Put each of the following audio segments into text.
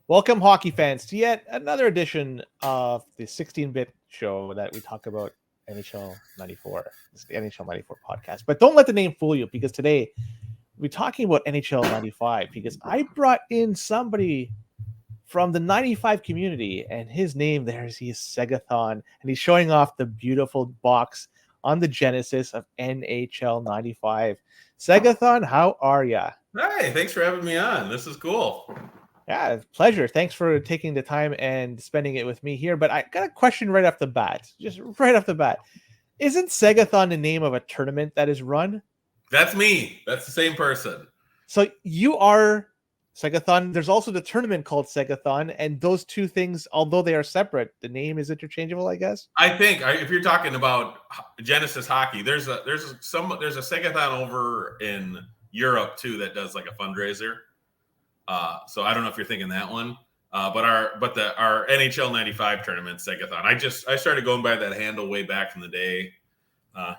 Welcome, hockey fans, to yet another edition of the 16-bit show that we talk about NHL 94. It's the NHL 94 podcast. But don't let the name fool you, because today we're talking about NHL 95, because I brought in somebody from the 95 community, and his name there is Segathon, and he's showing off the beautiful box on the Genesis of NHL 95. Segathon, how are ya? Hi, thanks for having me on. This is cool. Yeah, pleasure. Thanks for taking the time and spending it with me here. But I got a question right off the bat. Just right off the bat. Isn't Segathon the name of a tournament that is run? That's me. That's the same person. So you are Segathon. There's also the tournament called Segathon. And those two things, although they are separate, the name is interchangeable, I guess? I think if you're talking about Genesis hockey, there's a Segathon over in Europe too that does like a fundraiser. So I don't know if you're thinking that one, but our NHL 95 tournament Segathon. I started going by that handle way back in the day.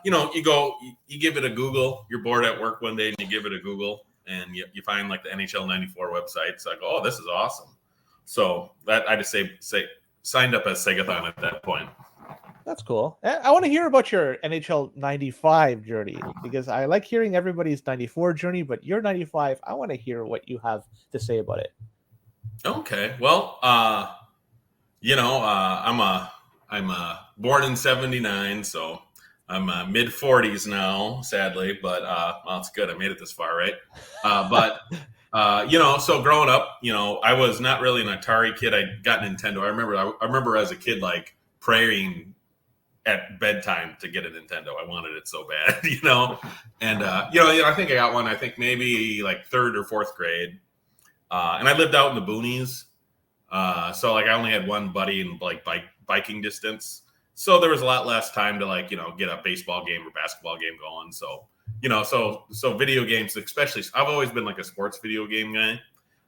You give it a Google. You're bored at work one day and you give it a Google and you find like the NHL 94 website. So I go, oh, this is awesome. So that I just say signed up as Segathon at that point. That's cool. I want to hear about your NHL 95 journey, because I like hearing everybody's 94 journey, but your 95, I want to hear what you have to say about it. Okay. Well, I'm born in 79, so I'm mid 40s now, sadly, but well, it's good. I made it this far, right? So growing up, I was not really an Atari kid. I got Nintendo. I remember as a kid, like praying at bedtime to get a Nintendo. I wanted it so bad, and I think I got one, I think maybe like third or fourth grade. And I lived out in the boonies. So like I only had one buddy in like biking distance. So there was a lot less time to like, get a baseball game or basketball game going. So, so video games, especially, I've always been like a sports video game guy.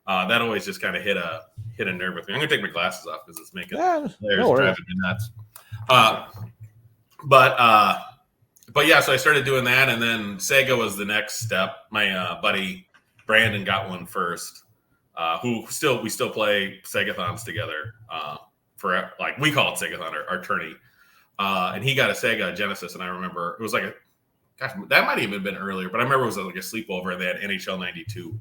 That always just kind of hit a nerve with me. I'm gonna take my glasses off because it's making players driving me nuts. But yeah, so I started doing that, and then Sega was the next step. My buddy Brandon got one first. We still play Segathons together. For like we call it Segathon, our tourney. And he got a Sega Genesis, and I remember it was like that might even have been earlier, but I remember it was like a sleepover, and they had NHL 92.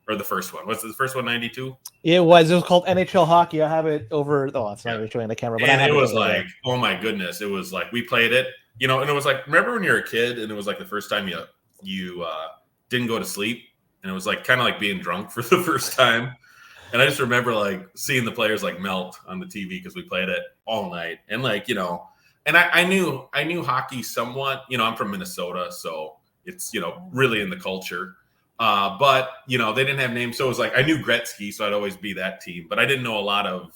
Or the first one. Was the first one 92? It was called NHL Hockey. I have it over. Oh, it's not even showing the camera. But and it was like, oh my goodness. It was like, we played it, and it was like, remember when you were a kid and it was like the first time you didn't go to sleep, and it was like kind of like being drunk for the first time. And I just remember like seeing the players like melt on the TV because we played it all night. And like, and I knew hockey somewhat, I'm from Minnesota, so it's, really in the culture. But they didn't have names, so it was like I knew Gretzky, so I'd always be that team. But I didn't know a lot of.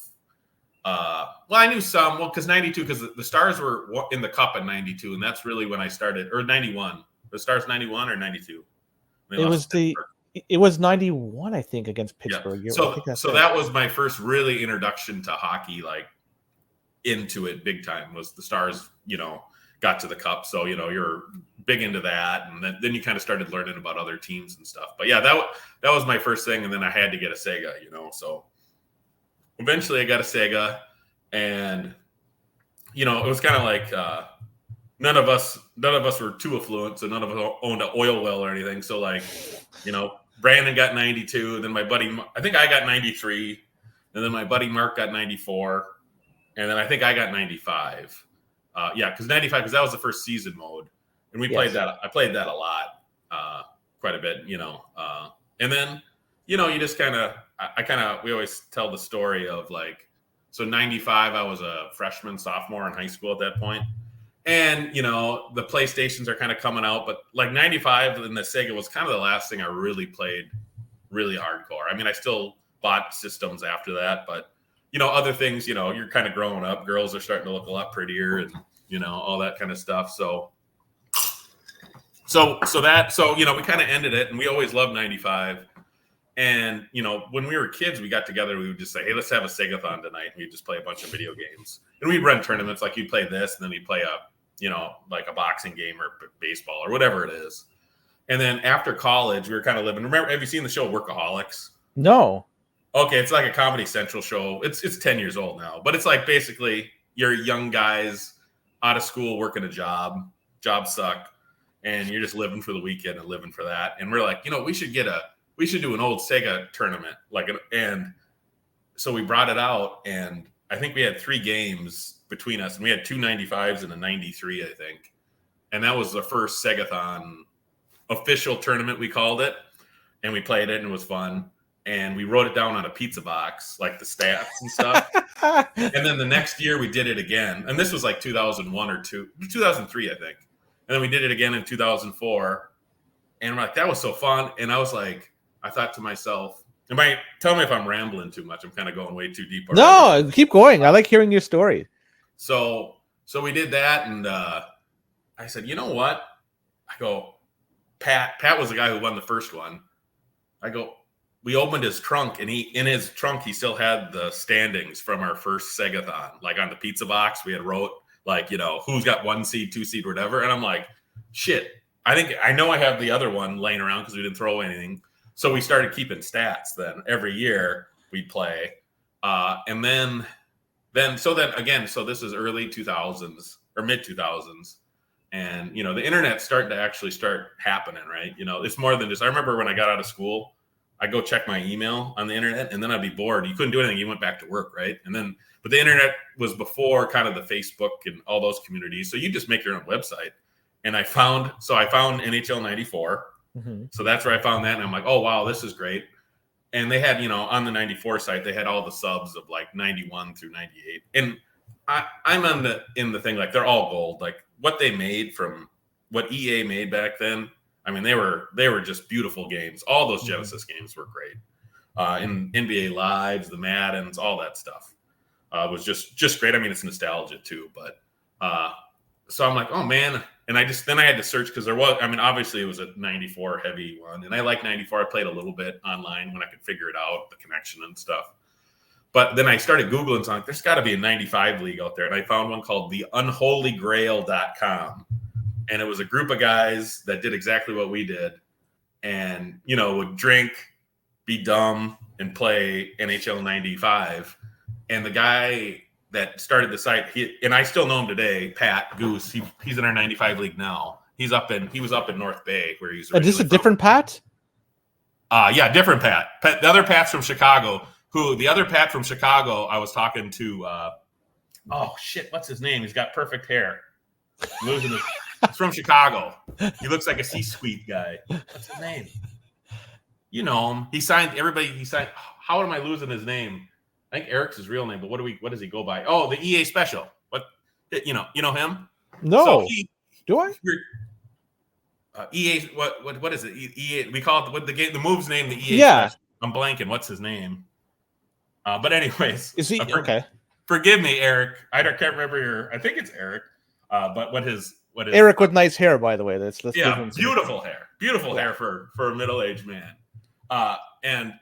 I knew some. Well, because 92, because the Stars were in the Cup in 92, and that's really when I started. Or 91, the Stars 91 or 92. It was 91, I think, against Pittsburgh. Yeah. So that was my first really introduction to hockey, like into it big time. Was the Stars, got to the Cup, so you're big into that, and then you kind of started learning about other teams and stuff. But yeah, that was my first thing, and then I had to get a Sega, so eventually I got a Sega, and it was kind of like none of us were too affluent, so none of us owned an oil well or anything. So like, Brandon got 92, and then my buddy, I think I got 93, and then my buddy Mark got 94, and then I think I got 95. Because 95, because that was the first season mode, and we played that. I played that a lot, quite a bit, and then, you just we always tell the story of like, so 95, I was a freshman, sophomore in high school at that point, and the PlayStations are kind of coming out, but like 95 and the Sega was kind of the last thing I really played, really hardcore. I mean, I still bought systems after that, but. Other things, you're kind of growing up. Girls are starting to look a lot prettier and, all that kind of stuff. So we kind of ended it, and we always loved 95. And, when we were kids, we got together, we would just say, hey, let's have a Segathon tonight. And we'd just play a bunch of video games. And we'd run tournaments, like you'd play this, and then you'd play like a boxing game or baseball or whatever it is. And then after college, we were kind of living. Remember, have you seen the show Workaholics? No. Okay, it's like a Comedy Central show. It's 10 years old now, but it's like basically you're young guys out of school working a job. Jobs suck, and you're just living for the weekend and living for that. And we're like, we should do an old Sega tournament, and so we brought it out, and I think we had 3 games between us, and we had 2 95s and a 93, I think, and that was the first Segathon official tournament, we called it, and we played it, and it was fun. And we wrote it down on a pizza box, like the stats and stuff. And then the next year we did it again. And this was like 2001 or 2003, I think. And then we did it again in 2004. And we're like, that was so fun. And I was like, I thought to myself, tell me if I'm rambling too much. I'm kind of going way too deep. Already. No, keep going. I like hearing your story. So we did that. And I said, you know what? I go, Pat was the guy who won the first one. I go, we opened his trunk, and in his trunk, he still had the standings from our first Segathon. Like on the pizza box, we had wrote like, who's got 1 seed, 2 seed, whatever. And I'm like, shit, I know I have the other one laying around because we didn't throw anything. So we started keeping stats then. Every year we'd play. And then so this is early 2000s or mid 2000s. And, the internet's starting to actually start happening, right? It's more than just, I remember when I got out of school, I'd go check my email on the internet, and then I'd be bored. You couldn't do anything. You went back to work, right? But the internet was before kind of the Facebook and all those communities. So you just make your own website. And I found NHL 94. Mm-hmm. So that's where I found that. And I'm like, oh, wow, this is great. And they had, on the 94 site, they had all the subs of like 91 through 98. And I'm in the thing, like they're all gold. Like what they made from what EA made back then, I mean, they were just beautiful games. All those Genesis games were great. In NBA Lives, the Maddens, all that stuff was just great. I mean, it's nostalgia too, but so I'm like, oh man. And then I had to search because obviously it was a 94 heavy one, and I like 94. I played a little bit online when I could figure it out, the connection and stuff. But then I started Googling, so I'm like, there's got to be a 95 league out there, and I found one called the unholygrail.com. And it was a group of guys that did exactly what we did and, would drink, be dumb, and play NHL 95. And the guy that started the site, and I still know him today, Pat Goose, he's in our 95 league now. He was up in North Bay where he's originally. Is this a different Pat? Yeah, different Pat. The other Pat's from Chicago, I was talking to, oh, shit, what's his name? He's got perfect hair. I'm losing his... He's from Chicago. He looks like a C-suite guy. What's his name? You know him. He signed. How am I losing his name? I think Eric's his real name, but what does he go by? Oh, the EA special. What? You know him? No. So do I? EA. What is it? EA. We call it what the move's name. The EA. Yeah. Special. I'm blanking. What's his name? But anyways, is he okay? Forgive me, Eric. can't remember I think it's Eric. But what is Eric with nice hair, by the way. That's beautiful hair for a middle-aged man. And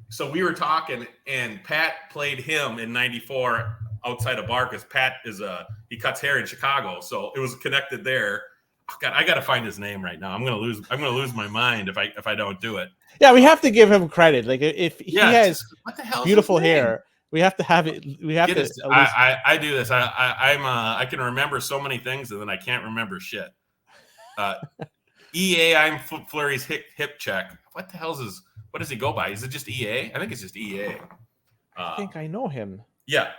so we were talking, and Pat played him in 94 outside a bar because Pat he cuts hair in Chicago, so it was connected there. Oh God, I got to find his name right now. I'm gonna lose my mind if I don't do it. Yeah, we have to give him credit. Like if he has what the hell beautiful hair. We have to have it. We have to. I do this. I can remember so many things, and then I can't remember shit. EA, I'm Fleury's hip check. What the hell what does he go by? Is it just EA? I think it's just EA. I think I know him. Yeah.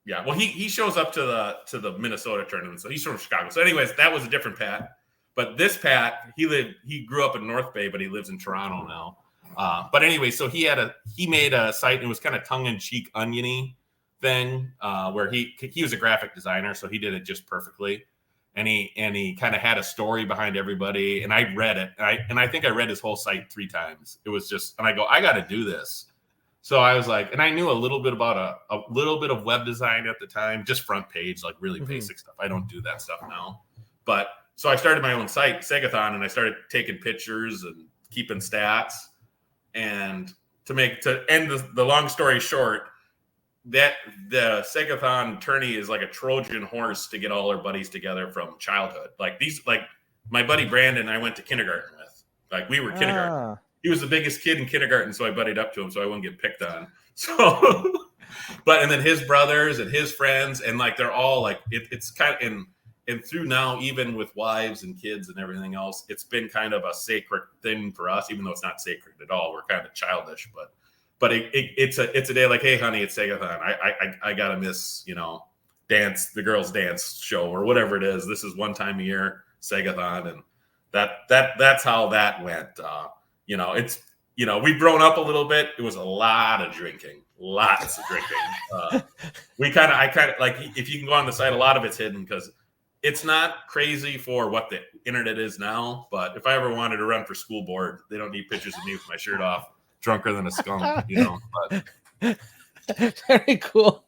Well, he shows up to the Minnesota tournament, so he's from Chicago. So, anyways, that was a different Pat. But this Pat, he grew up in North Bay, but he lives in Toronto now. But anyway, so he made a site, and it was kind of tongue-in-cheek, oniony thing where he was a graphic designer, so he did it just perfectly, and he kind of had a story behind everybody, and I read it, and I think I read his whole site 3 times. It was just, and I go, I got to do this. So I was like, and I knew a little bit about a little bit of web design at the time, just front page, like really basic stuff. I don't do that stuff now, but so I started my own site, Segathon, and I started taking pictures and keeping stats. And to end the long story short, that the Segathon tourney is like a Trojan horse to get all our buddies together from childhood. Like my buddy Brandon, I went to kindergarten with. Like we were kindergarten. he was the biggest kid in kindergarten, so I buddied up to him so I wouldn't get picked on. So, but and then his brothers and his friends, and like they're all like it's kind of and through now, even with wives and kids and everything else, it's been kind of a sacred thing for us, even though it's not sacred at all. We're kind of childish, but it's a day like, hey, honey, it's Segathon. I gotta miss, the girls' dance show or whatever it is. This is one time a year, Segathon, and that's how that went. It's we've grown up a little bit. It was a lot of drinking, lots of drinking. I kind of like, if you can go on the site, a lot of it's hidden because it's not crazy for what the internet is now. But if I ever wanted to run for school board, they don't need pictures of me with my shirt off, drunker than a skunk, But. Very cool.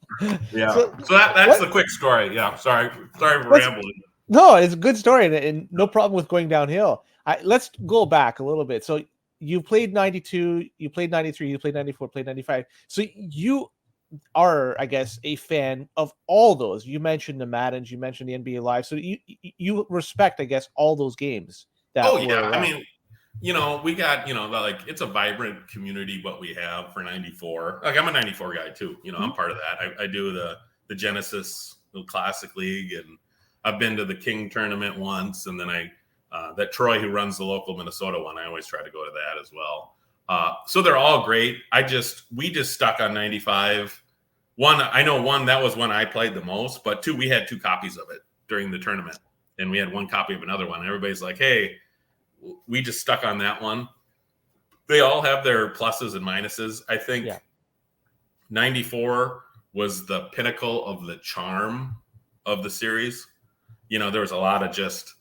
Yeah. So that's the quick story. Yeah. Sorry for rambling. No, it's a good story, and no problem with going downhill. Let's go back a little bit. So you played 92, you played 93, you played 94, played 95. So you are, I guess, a fan of all those. You mentioned the Maddens, you mentioned the NBA Live. So you respect, I guess, all those games. I mean, we got, like it's a vibrant community, what we have for 94. Like I'm a 94 guy too. I'm part of that. I do the Genesis Classic League, and I've been to the King tournament once. And then that Troy, who runs the local Minnesota one, I always try to go to that as well. So they're all great. We just stuck on 95. One, that was one I played the most, but two, we had 2 copies of it during the tournament, and we had 1 copy of another one. Everybody's like, hey, we just stuck on that one. They all have their pluses and minuses. I think 94 was the pinnacle of the charm of the series. There was a lot of just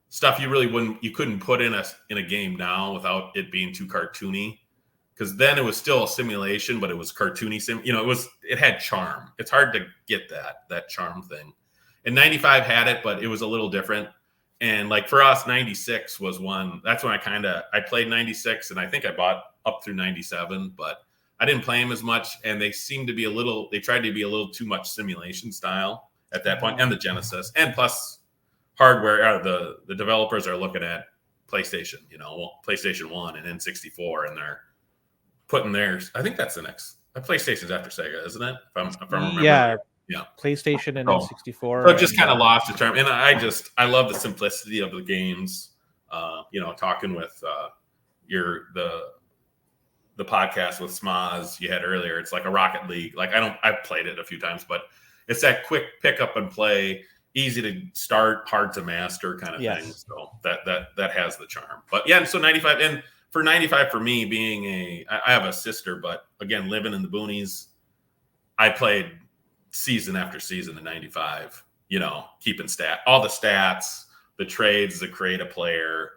stuff you couldn't put in a game now without it being too cartoony. Because then it was still a simulation, but it was cartoony. It had charm. It's hard to get that charm thing. And 95 had it, but it was a little different. And like for us, 96 was one. That's when I played 96, and I think I bought up through 97, but I didn't play them as much. And they seemed to be they tried to be a little too much simulation style at that point, and the Genesis. And plus hardware, the developers are looking at PlayStation, PlayStation 1 and N64, and they're putting theirs. I think that's the next. PlayStation's after Sega, isn't it? If I'm remembering. Yeah. PlayStation and N64. So it just kind of lost the term. And I love the simplicity of the games. Talking with the podcast with Smaz you had earlier. It's like a Rocket League. Like I've played it a few times, but it's that quick pick up and play, easy to start, hard to master kind of thing. So that has the charm. But yeah, so 95, and for 95 for me being I have a sister, but again, living in the boonies, I played season after season in 95, keeping all the stats, the trades, the create a player,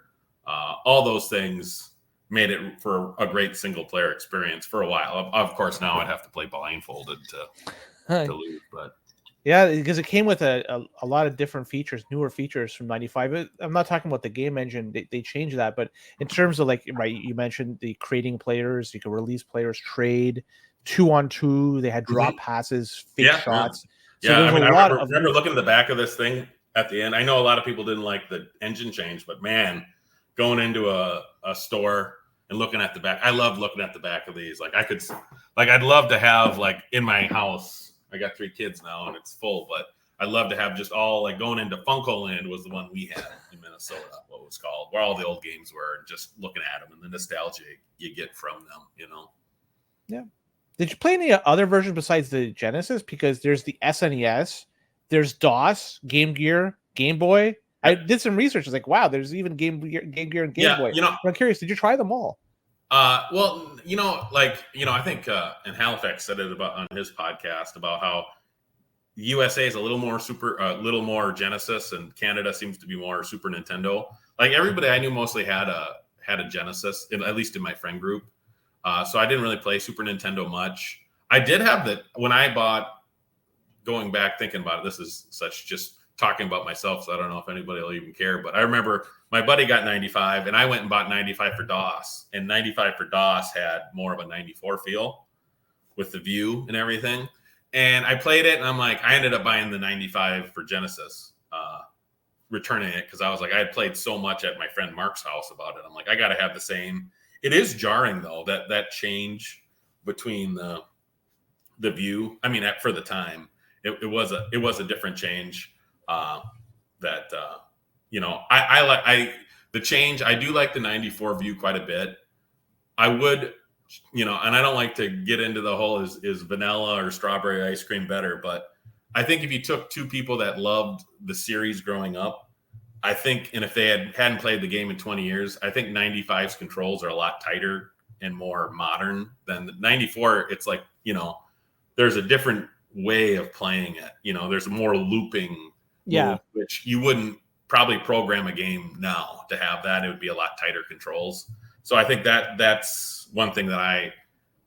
all those things made it for a great single player experience for a while. Of course, now I'd have to play blindfolded to lose, but yeah, because it came with a lot of different features, newer features from 95. I'm not talking about the game engine. They changed that, but in terms of you mentioned the creating players, you could release players, trade 2-on-2. They had drop passes, fake shots. So I remember looking at the back of this thing at the end. I know a lot of people didn't like the engine change, but man, going into a store and looking at the back, I love looking at the back of these. I'd love to have in my house. I got 3 kids now and it's full, but I'd love to have just all going into Funko Land was the one we had in Minnesota, what it was called, where all the old games were, and just looking at them and the nostalgia you get from them, Yeah. Did you play any other versions besides the Genesis? Because there's the SNES, there's DOS, Game Gear, Game Boy. I did some research. It's like, wow, there's even Game Gear and Game Boy. I'm curious, did you try them all? I think and Halifax said it on his podcast about how the USA is a little more Genesis, and Canada seems to be more Super Nintendo. Like everybody I knew mostly had a Genesis, at least in my friend group. So I didn't really play Super Nintendo much. I did have when I bought, going back thinking about it, this is such just talking about myself, so I don't know if anybody will even care, but I remember my buddy got 95 and I went and bought 95 for DOS, and 95 for DOS had more of a 94 feel with the view and everything. And I played it and I ended up buying the 95 for Genesis, returning it because I was like, I had played so much at my friend Mark's house about it. I'm like, I got to have the same. It is jarring though, that change between the view. I mean, for the time, it was a different change. That I like the change. I do like the 94 view quite a bit. I would, and I don't like to get into the whole is vanilla or strawberry ice cream better, but I think if you took two people that loved the series growing up, I think, and if they hadn't played the game in 20 years, I think 95's controls are a lot tighter and more modern than the 94. It's like, there's a different way of playing it. There's more looping, which you wouldn't probably program a game now to have that. It would be a lot tighter controls. So I think that's one thing that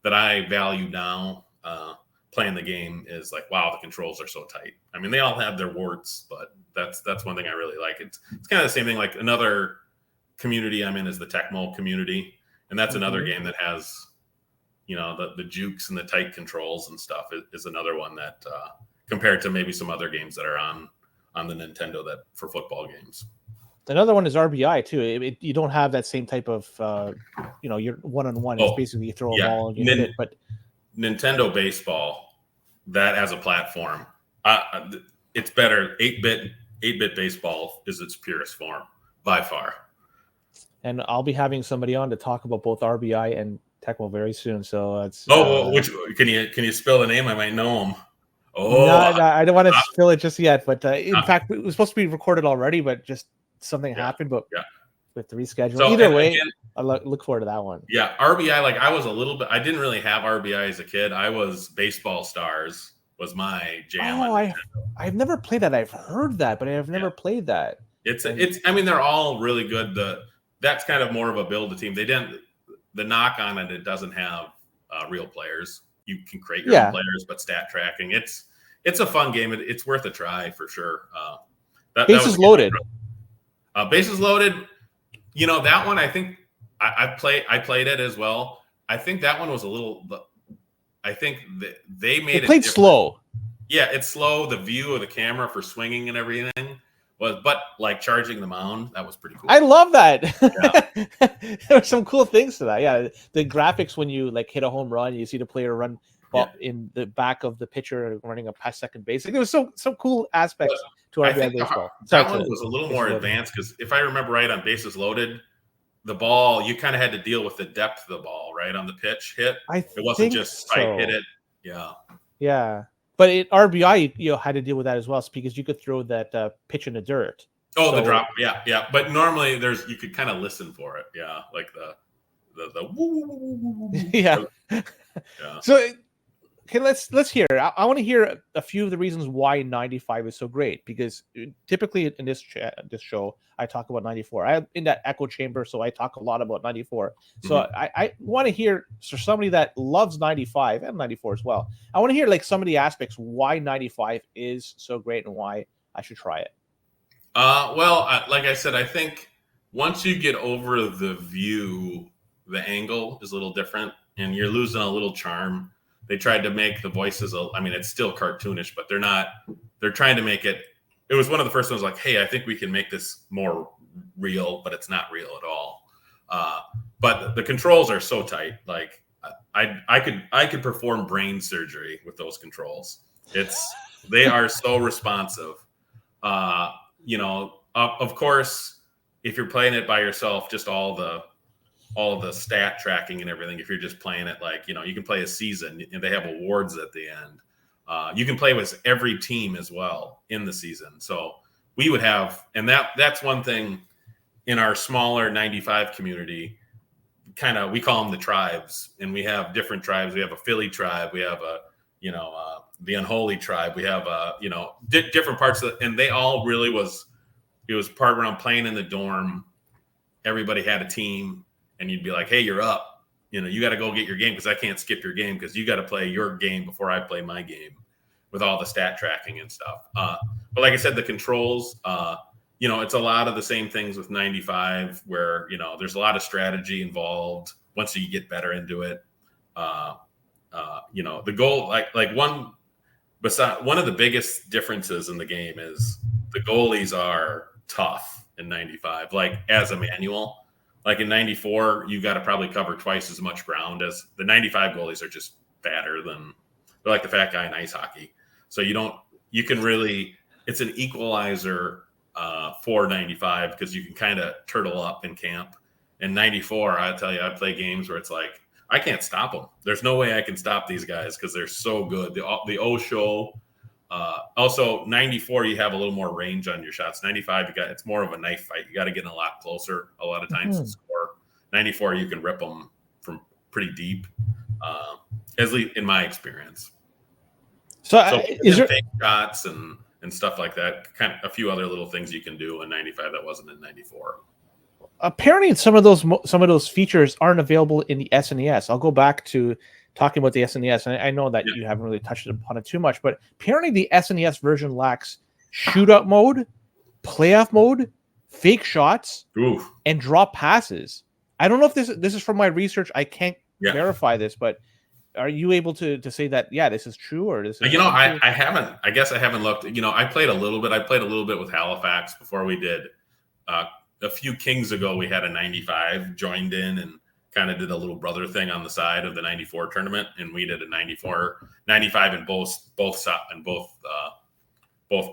I value now playing the game is like, wow, the controls are so tight. I mean, they all have their warts, but that's one thing I really like. It's kind of the same thing. Like another community I'm in is the Tecmo community, and that's another game that has, the jukes and the tight controls and stuff is another one that compared to maybe some other games that are on the Nintendo that for football games. Another one is RBI too. You don't have that same type of, you're one-on-one. It's basically you throw a ball and you hit it. But Nintendo Baseball, that as a platform, it's better. 8-bit baseball is its purest form by far. And I'll be having somebody on to talk about both RBI and Tecmo very soon. So it's which can you spell the name? I might know him. No, I don't want to spill it just yet. But in fact, it was supposed to be recorded already, but just something happened. But with the reschedule, so, either way, again, I look forward to that one. Yeah, RBI. Like I was a little bit. I didn't really have RBI as a kid. I was Baseball Stars was my jam. Oh, I've never played that. I've heard that, but I've never played that. It's. I mean, they're all really good. That's kind of more of a build a team. They didn't. The knock on it doesn't have real players. You can create your own players, but stat tracking. It's a fun game. It's worth a try for sure. Bases Loaded. Bases Loaded. That one. I think I played it as well. I think that one was a little. I think they made it played slow. Yeah, it's slow. The view of the camera for swinging and everything but like charging the mound, that was pretty cool. I love that. Yeah. There were some cool things to that. Yeah, the graphics when you like hit a home run, you see the player run in the back of the pitcher running up past second base. Like, there was some cool aspects to RBI baseball. That one was a little more advanced because if I remember right, on Bases Loaded, the ball you kind of had to deal with the depth of the ball, right, on the pitch hit. It wasn't just strike hit it. Yeah. Yeah. But in RBI, had to deal with that as well, because you could throw that pitch in the dirt. Oh, so, the drop, yeah. But normally you could kind of listen for it, like the yeah. So, okay, let's hear. I want to hear a few of the reasons why 95 is so great, because typically in this show I talk about 94. I'm in that echo chamber, so I talk a lot about 94. So I want to hear, for somebody that loves 95 and 94 as well, I want to hear like some of the aspects why 95 is so great and why I should try it. Like I said, I think once you get over the view, the angle is a little different, and you're losing a little charm. They tried to make the voices, it's still cartoonish, but they're trying to make it. It was one of the first ones like, hey, I think we can make this more real, but it's not real at all. But the controls are so tight. Like I could perform brain surgery with those controls. They are so responsive. Of course, if you're playing it by yourself, just all the stat tracking and everything. If you're just playing it like, you can play a season and they have awards at the end. You can play with every team as well in the season. So we would have, and that's one thing in our smaller 95 community, we call them the tribes, and we have different tribes. We have a Philly tribe. We have the Unholy tribe. We have different parts of and they all really it was part around playing in the dorm. Everybody had a team, and you'd be like, hey, you're up. You got to go get your game because I can't skip your game because you got to play your game before I play my game with all the stat tracking and stuff. But like I said, the controls, it's a lot of the same things with 95 where, there's a lot of strategy involved once you get better into it. The goal, one of the biggest differences in the game is the goalies are tough in 95, like as a manual. Like in 94, you got to probably cover twice as much ground as the 95 goalies are just fatter than they're like the fat guy in ice hockey. So you can really, it's an equalizer for 95 because you can kind of turtle up in camp. In 94, I tell you, I play games where it's like, I can't stop them. There's no way I can stop these guys because they're so good. The O show. Also, 94, you have a little more range on your shots. 95, it's more of a knife fight. You got to get in a lot closer a lot of times to score. 94, you can rip them from pretty deep, at least in my experience. So is there fake shots and stuff like that? Kind of a few other little things you can do in 95 that wasn't in 94. Apparently, some of those features aren't available in the SNES. I'll go back to talking about the SNES, and I know that you haven't really touched upon it too much, but apparently the SNES version lacks shootout mode, playoff mode, fake shots, and drop passes. I don't know if this is from my research. I can't verify this, but are you able to say that, this is true, or this is I haven't. I guess I haven't looked. I played a little bit. I played a little bit with Halifax before we did. A few Kings ago, we had a 95 joined in and kind of did a little brother thing on the side of the 94 tournament, and we did a 95 in both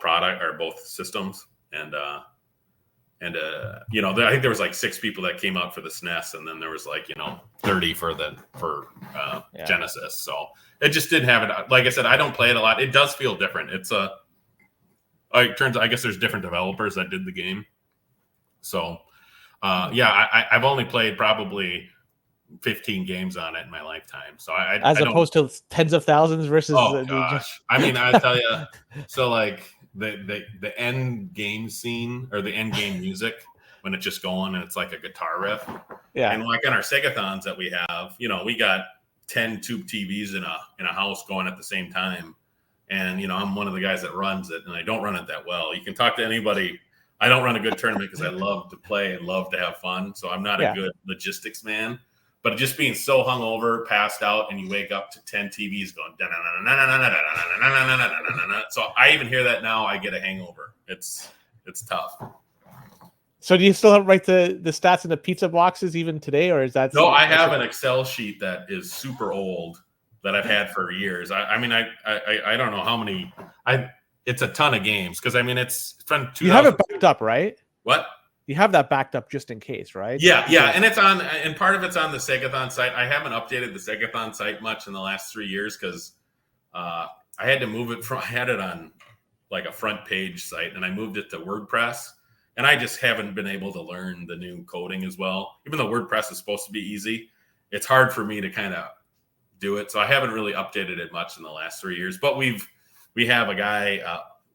product or both systems, and I think there was like 6 people that came out for the SNES, and then there was 30 for Genesis. So it just didn't have it. Like I said, I don't play it a lot. It does feel different. I guess there's different developers that did the game. So I've only played probably 15 games on it in my lifetime. So as opposed to tens of thousands versus. Oh gosh, I mean, I tell you, so like the end game scene or the end game music when it's just going and it's like a guitar riff. Yeah. And like on our Segathons that we have, we got 10 tube TVs in a house going at the same time. And I'm one of the guys that runs it, and I don't run it that well. You can talk to anybody. I don't run a good tournament because I love to play and love to have fun. So I'm not a good logistics man. But just being so hungover, passed out, and you wake up to 10 TVs going, so I even hear that now, I get a hangover. It's tough. So do you still write the stats in the pizza boxes even today, or is that? No, I have an Excel sheet that is super old that I've had for years. I mean, I don't know how many. It's a ton of games because it's from 2000. You have it backed up, right? What? You have that backed up just in case, right? Yeah, and part of it's on the Segathon site. I haven't updated the Segathon site much in the last 3 years because I had to move it I had it on like a front page site, and I moved it to WordPress, and I just haven't been able to learn the new coding as well. Even though WordPress is supposed to be easy, it's hard for me to kind of do it. So I haven't really updated it much in the last 3 years. But we have a guy,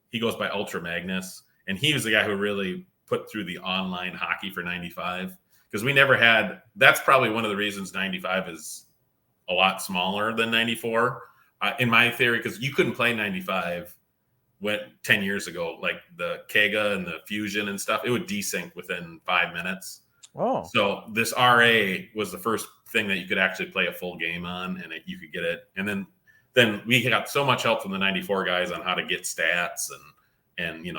he goes by Ultra Magnus, and he was the guy who really put through the online hockey for 95, because we never had. That's probably one of the reasons 95 is a lot smaller than 94, in my theory, because you couldn't play 95 10 years ago, like the Kega and the Fusion and stuff. It would desync within 5 minutes. Oh, so this RA was the first thing that you could actually play a full game on, and you could get it. And then we got so much help from the 94 guys on how to get stats and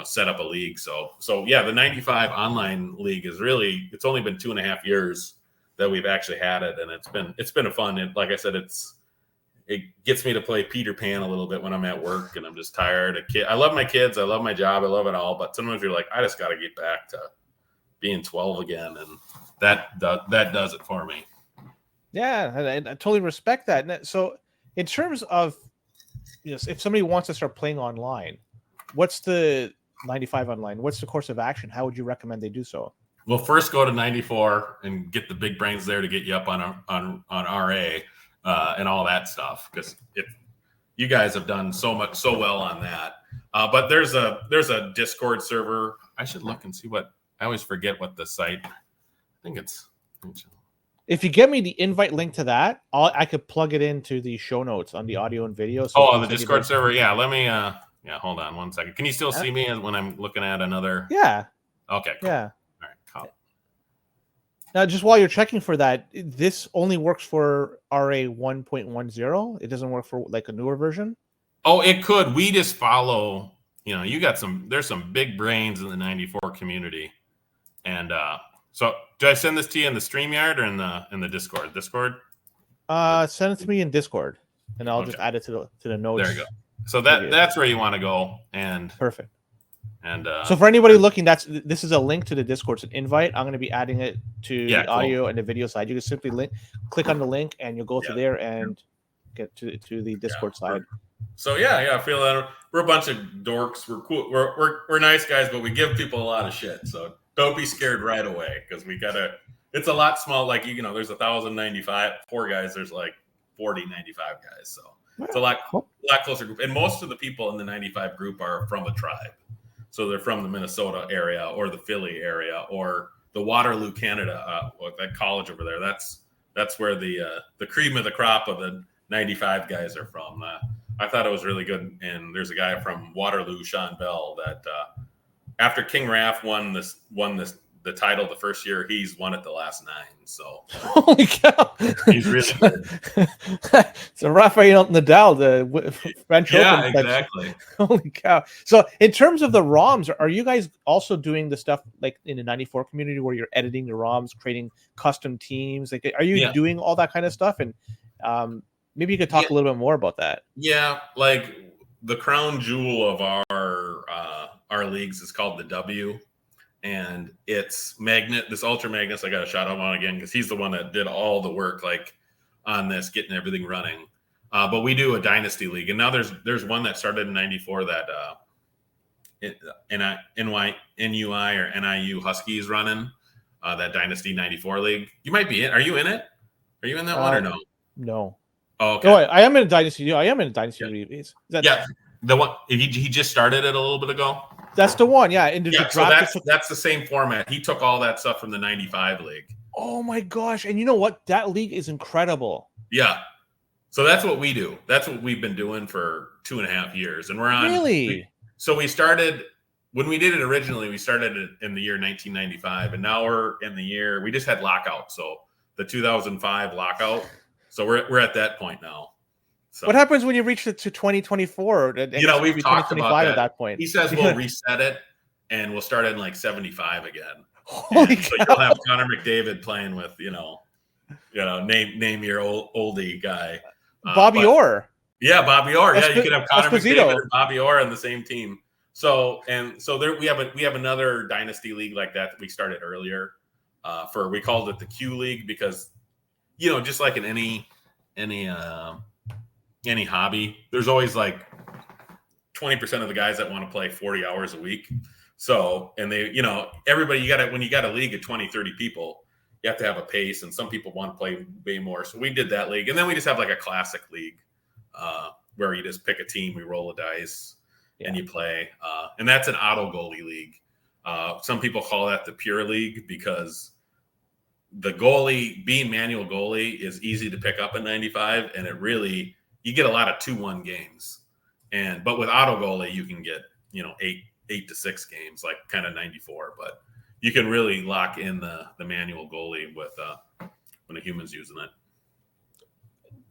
set up a league. So the 95 online league is really, it's only been 2.5 years that we've actually had it, and it's been a fun. Like I said, it gets me to play Peter Pan a little bit when I'm at work and I'm just tired. I love my kids, I love my job, I love it all, but sometimes you're like, I just got to get back to being 12 again, and that does it for me. Yeah, I totally respect that. So in terms of, if somebody wants to start playing online, what's the 95 online? What's the course of action? How would you recommend they do so? Well, first go to 94 and get the big brains there to get you up on RA and all that stuff, because you guys have done so well on that. But there's a Discord server. I should look and see what. I always forget what the site. I think it's. If you get me the invite link to that, I could plug it into the show notes on the audio and video. So the Discord server. Yeah, let me. Yeah, hold on 1 second. Can you still see me when I'm looking at another? Yeah. Okay. Cool. Yeah. All right. Cool. Now, just while you're checking for that, this only works for RA 1.10. It doesn't work for like a newer version. Oh, it could. We just follow. You got there's some big brains in the 94 community, and So do I send this to you in the StreamYard or in the Discord? Discord? Send it to me in Discord, and I'll just add it to the notes. There you go. So that's where you want to go, and perfect. And so for anybody looking, this is a link to the Discord. It's an invite. I'm going to be adding it to the audio and the video side. You can simply click on the link, and you'll go to there and get to the Discord side. So I feel that we're a bunch of dorks. We're cool. We're nice guys, but we give people a lot of shit. So don't be scared right away, because we gotta. It's a lot small. Like there's 1,095 poor guys. There's like 95 guys. So it's a lot closer group. And most of the people in the 95 group are from a tribe. So they're from the Minnesota area or the Philly area or the Waterloo, Canada, that college over there. That's where the cream of the crop of the 95 guys are from. I thought it was really good. And there's a guy from Waterloo, Sean Bell, that after King Raff won the title the first year, he's won it the last 9. So holy cow, he's really good. So Rafael Nadal, the French Open. Exactly. Holy cow! So in terms of the ROMs, are you guys also doing the stuff like in the 94 community where you're editing the ROMs, creating custom teams? Like, are you doing all that kind of stuff? And maybe you could talk a little bit more about that. Yeah, like the crown jewel of our leagues is called the W. And it's this Ultra Magnus. I got a shout out on again because he's the one that did all the work, like on this, getting everything running. But we do a dynasty league, and now there's one that started in '94 that NUI or NIU Huskies running that Dynasty '94 league. You might be in. Are you in it? Are you in that one or no? No. Oh, okay. No, I am in a dynasty. I am in a dynasty league. The one he just started it a little bit ago. That's the one, And so that's the same format. He took all that stuff from the 95 league. Oh my gosh. And you know what? That league is incredible. Yeah. So that's what we do. That's what we've been doing for 2.5 years. And we're on. Really? So we started, when we did it originally, we started it in the year 1995. And now we're in the year, we just had lockout. So the 2005 lockout. So we're at that point now. So, what happens when you reach it to 2024? We've talked about that. At that point. He says we'll reset it and we'll start in like 75 again. Holy cow. So you'll have Connor McDavid playing with, name your oldie guy. Bobby Orr. Yeah, Bobby Orr. Yeah, you could have Connor McDavid and Bobby Orr on the same team. So there we have another dynasty league like that we started earlier. We called it the Q League because, just like in any hobby, there's always like 20% of the guys that want to play 40 hours a week. So, and they, everybody, when you got a league of 20, 30 people, you have to have a pace, and some people want to play way more. So we did that league. And then we just have like a classic league where you just pick a team, we roll a dice and you play. And that's an auto goalie league. Some people call that the pure league because the goalie, being manual goalie, is easy to pick up in 95, and it really, you get a lot of 2-1 games, but with auto goalie you can get 8 to 6 games, like kind of 94. But you can really lock in the manual goalie with when a human's using it.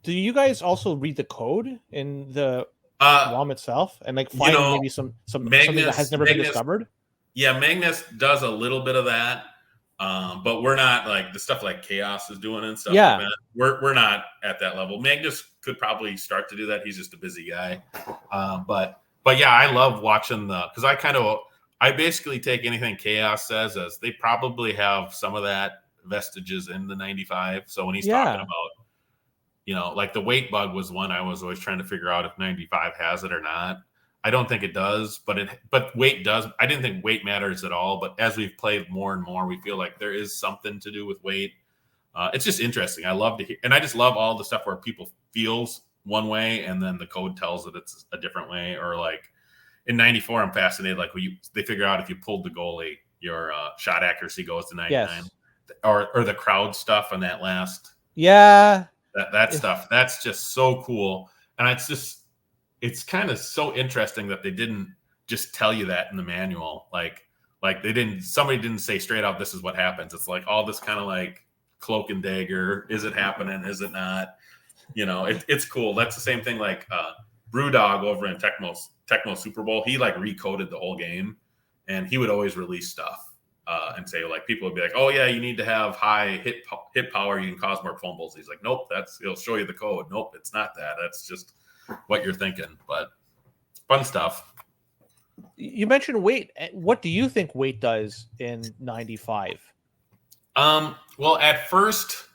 Do you guys also read the code in the ROM itself and like find maybe something that has never been discovered? Yeah, Magnus does a little bit of that. But we're not like the stuff like Chaos is doing and stuff like that. We're not at that level. Magnus could probably start to do that. He's just a busy guy. But yeah, I love watching because I basically take anything Chaos says as they probably have some of that vestiges in the 95. So when he's talking about, like the weight bug was one I was always trying to figure out if 95 has it or not. I don't think it does, but weight does. I didn't think weight matters at all, but as we've played more and more, we feel like there is something to do with weight. It's just interesting. I love to hear, and I just love all the stuff where people feels one way and then the code tells that it's a different way. Or like in 94, I'm fascinated. Like they figure out if you pulled the goalie, your shot accuracy goes to 99, or the crowd stuff on that last. Yeah, that stuff. That's just so cool, and it's kind of so interesting that they didn't just tell you that in the manual. Like somebody didn't say straight out, this is what happens. It's like all this kind of like cloak and dagger. Is it happening? Is it not? It's cool. That's the same thing. Like Brewdog over in Tecmo Super Bowl, he like recoded the whole game and he would always release stuff. and say like people would be like, oh yeah, you need to have high hit power, you can cause more fumbles. He's like, nope, it'll show you the code. Nope, it's not that. That's just what you're thinking. But fun stuff. You mentioned weight. What do you think weight does in 95? Well, at first,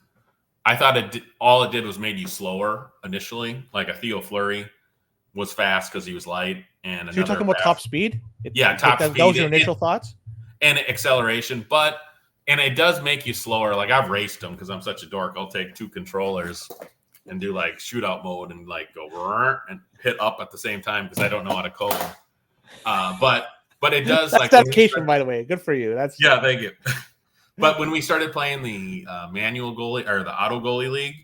I thought all it did was made you slower initially. Like a Theo Fleury was fast because he was light, and So you're talking about top speed? Top speed. That was your initial thoughts? And acceleration, and it does make you slower. Like I've raced them because I'm such a dork. I'll take 2 controllers and do like shootout mode and like go and hit up at the same time because I don't know how to code. But it does. That's like dedication, by the way. Good for you. Thank you. But when we started playing the manual goalie or the auto goalie league,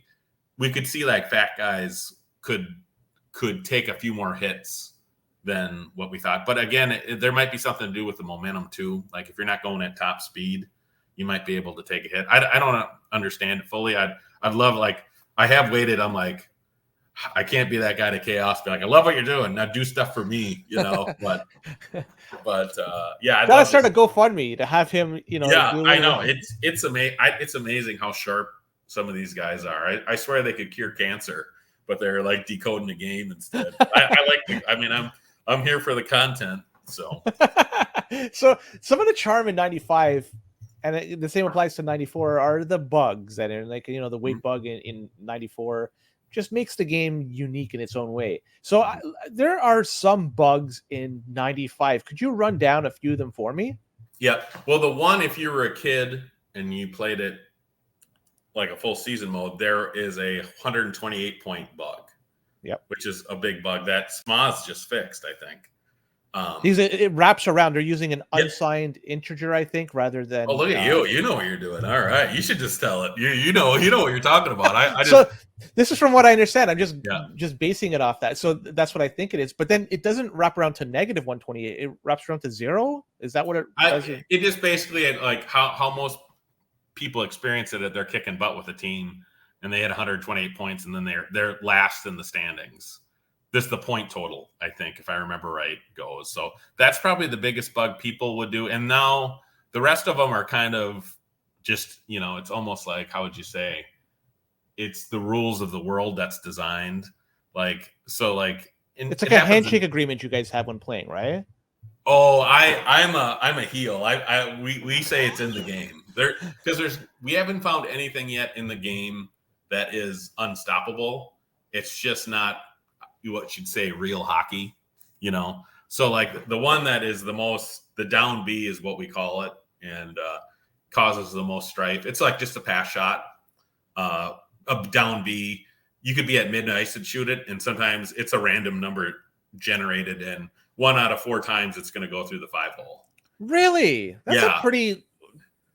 we could see like fat guys could take a few more hits than what we thought. But again, there might be something to do with the momentum too. Like if you're not going at top speed, you might be able to take a hit. I don't understand it fully. I'd love, like, I have waited. I'm like, I can't be that guy to chaos. Be like, I love what you're doing. Now do stuff for me, but yeah. Gotta start a GoFundMe to have him, Yeah, I know. It's amazing. It's amazing how sharp some of these guys are. I swear they could cure cancer, but they're like decoding the game instead. I'm here for the content. So, so some of the charm in 95, and the same applies to 94, are the bugs, and like the weight bug in 94 just makes the game unique in its own way. So there are some bugs in 95. Could you run down a few of them for me? Yeah. Well, the one, if you were a kid and you played it like a full season mode, there is a 128 point bug. Yep. Which is a big bug that Smaz just fixed, I think. It wraps around. They're using an unsigned integer, I think, rather than. Oh, look at you! You know what you're doing. All right, you should just tell it. You know what you're talking about. I just. So this is from what I understand. I'm just basing it off that. So that's what I think it is. But then it doesn't wrap around to negative 128. It wraps around to 0. Is that what it does? It just basically like how most people experience it. That they're kicking butt with a team, and they hit 128 points, and then they're last in the standings. This the point total, I think, if I remember right, goes. So that's probably the biggest bug people would do. And now the rest of them are kind of just, it's almost like, how would you say? It's the rules of the world that's designed. It's like a handshake agreement you guys have when playing, right? Oh, I'm a heel. We say it's in the game. Because we haven't found anything yet in the game that is unstoppable. It's just not what you'd say real hockey, So like the one that is the down B is what we call it, and causes the most strife. It's like just a pass shot, a down B. You could be at mid-ice and shoot it, and sometimes it's a random number generated, and 1 out of 4 times it's going to go through the 5-hole. Really? That's a pretty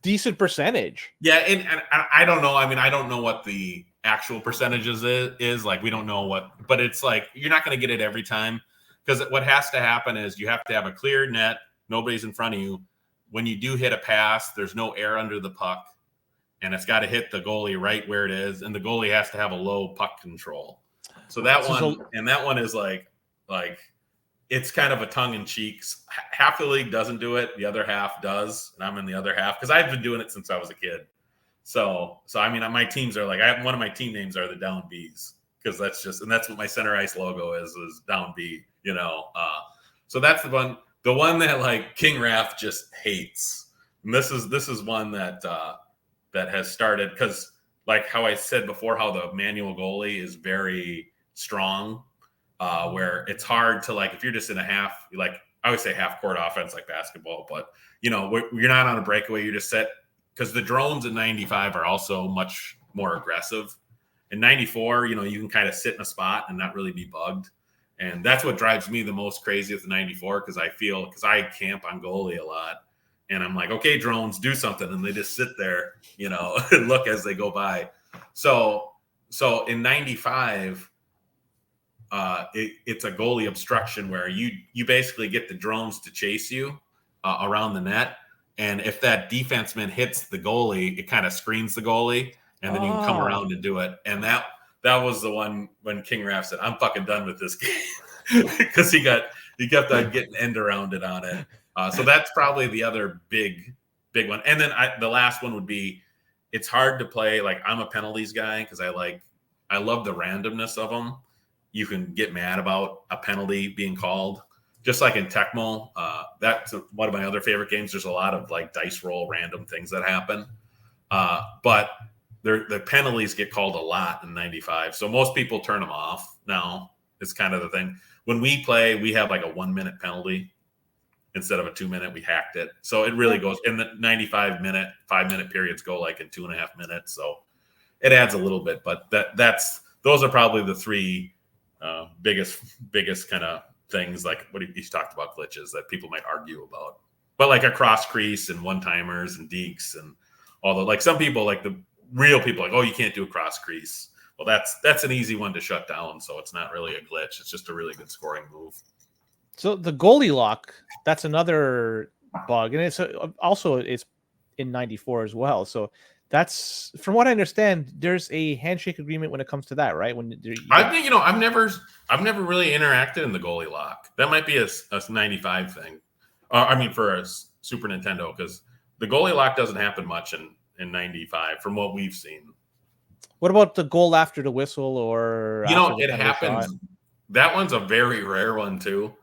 decent percentage. Yeah, and I don't know. I mean, I don't know what the actual percentages is like. We don't know but it's like you're not going to get it every time, because what has to happen is you have to have a clear net. Nobody's in front of you. When you do hit a pass, there's no air under the puck, and it's got to hit the goalie right where it is, and the goalie has to have a low puck control. So that one is like it's kind of a tongue-in-cheek. Half the league doesn't do it, the other half does, and I'm in the other half because I've been doing it since I was a kid. So I mean, my teams are like, one of my team names are the Down Bs, because that's what my center ice logo is Down B. So that's the one that like King Raph just hates. And this is one that has started, because like how I said before, how the manual goalie is very strong, where it's hard to, like, if you're just in a half, like I always say half court offense like basketball, but you're not on a breakaway, you're just set. Because the drones in 95 are also much more aggressive. In 94, you can kind of sit in a spot and not really be bugged. And that's what drives me the most crazy with the 94, because I camp on goalie a lot. And I'm like, okay, drones, do something. And they just sit there, and look as they go by. So in 95, it's a goalie obstruction where you basically get the drones to chase you around the net. And if that defenseman hits the goalie, it kind of screens the goalie, and then you can come around and do it. And that was the one when King Raph said, "I'm fucking done with this game," because he kept on getting end around it on it. So that's probably the other big big one. And then the last one would be, it's hard to play. Like, I'm a penalties guy because I love the randomness of them. You can get mad about a penalty being called, just like in Tecmo. That's one of my other favorite games. There's a lot of like dice roll random things that happen, but the penalties get called a lot in 95. So most people turn them off now. It's kind of the thing. When we play, we have like a 1 minute penalty instead of a 2 minute. We hacked it, so it really goes in the 95 minute, 5 minute periods go like in 2.5 minutes. So it adds a little bit, but those are probably the three biggest kind of things, like what you talked about, glitches that people might argue about. But like a cross crease and one timers and deeks and all the, like, some people, like the real people, like, oh, you can't do a cross crease. Well, that's an easy one to shut down, so it's not really a glitch. It's just a really good scoring move. So the goalie lock, that's another bug, and it's also in 94 as well. So that's, from what I understand, there's a handshake agreement when it comes to that, right? I think, I've never really interacted in the goalie lock. That might be a 95 thing. For a Super Nintendo, because the goalie lock doesn't happen much in 95 from what we've seen. What about the goal after the whistle, or it happens? Shot? That one's a very rare one too.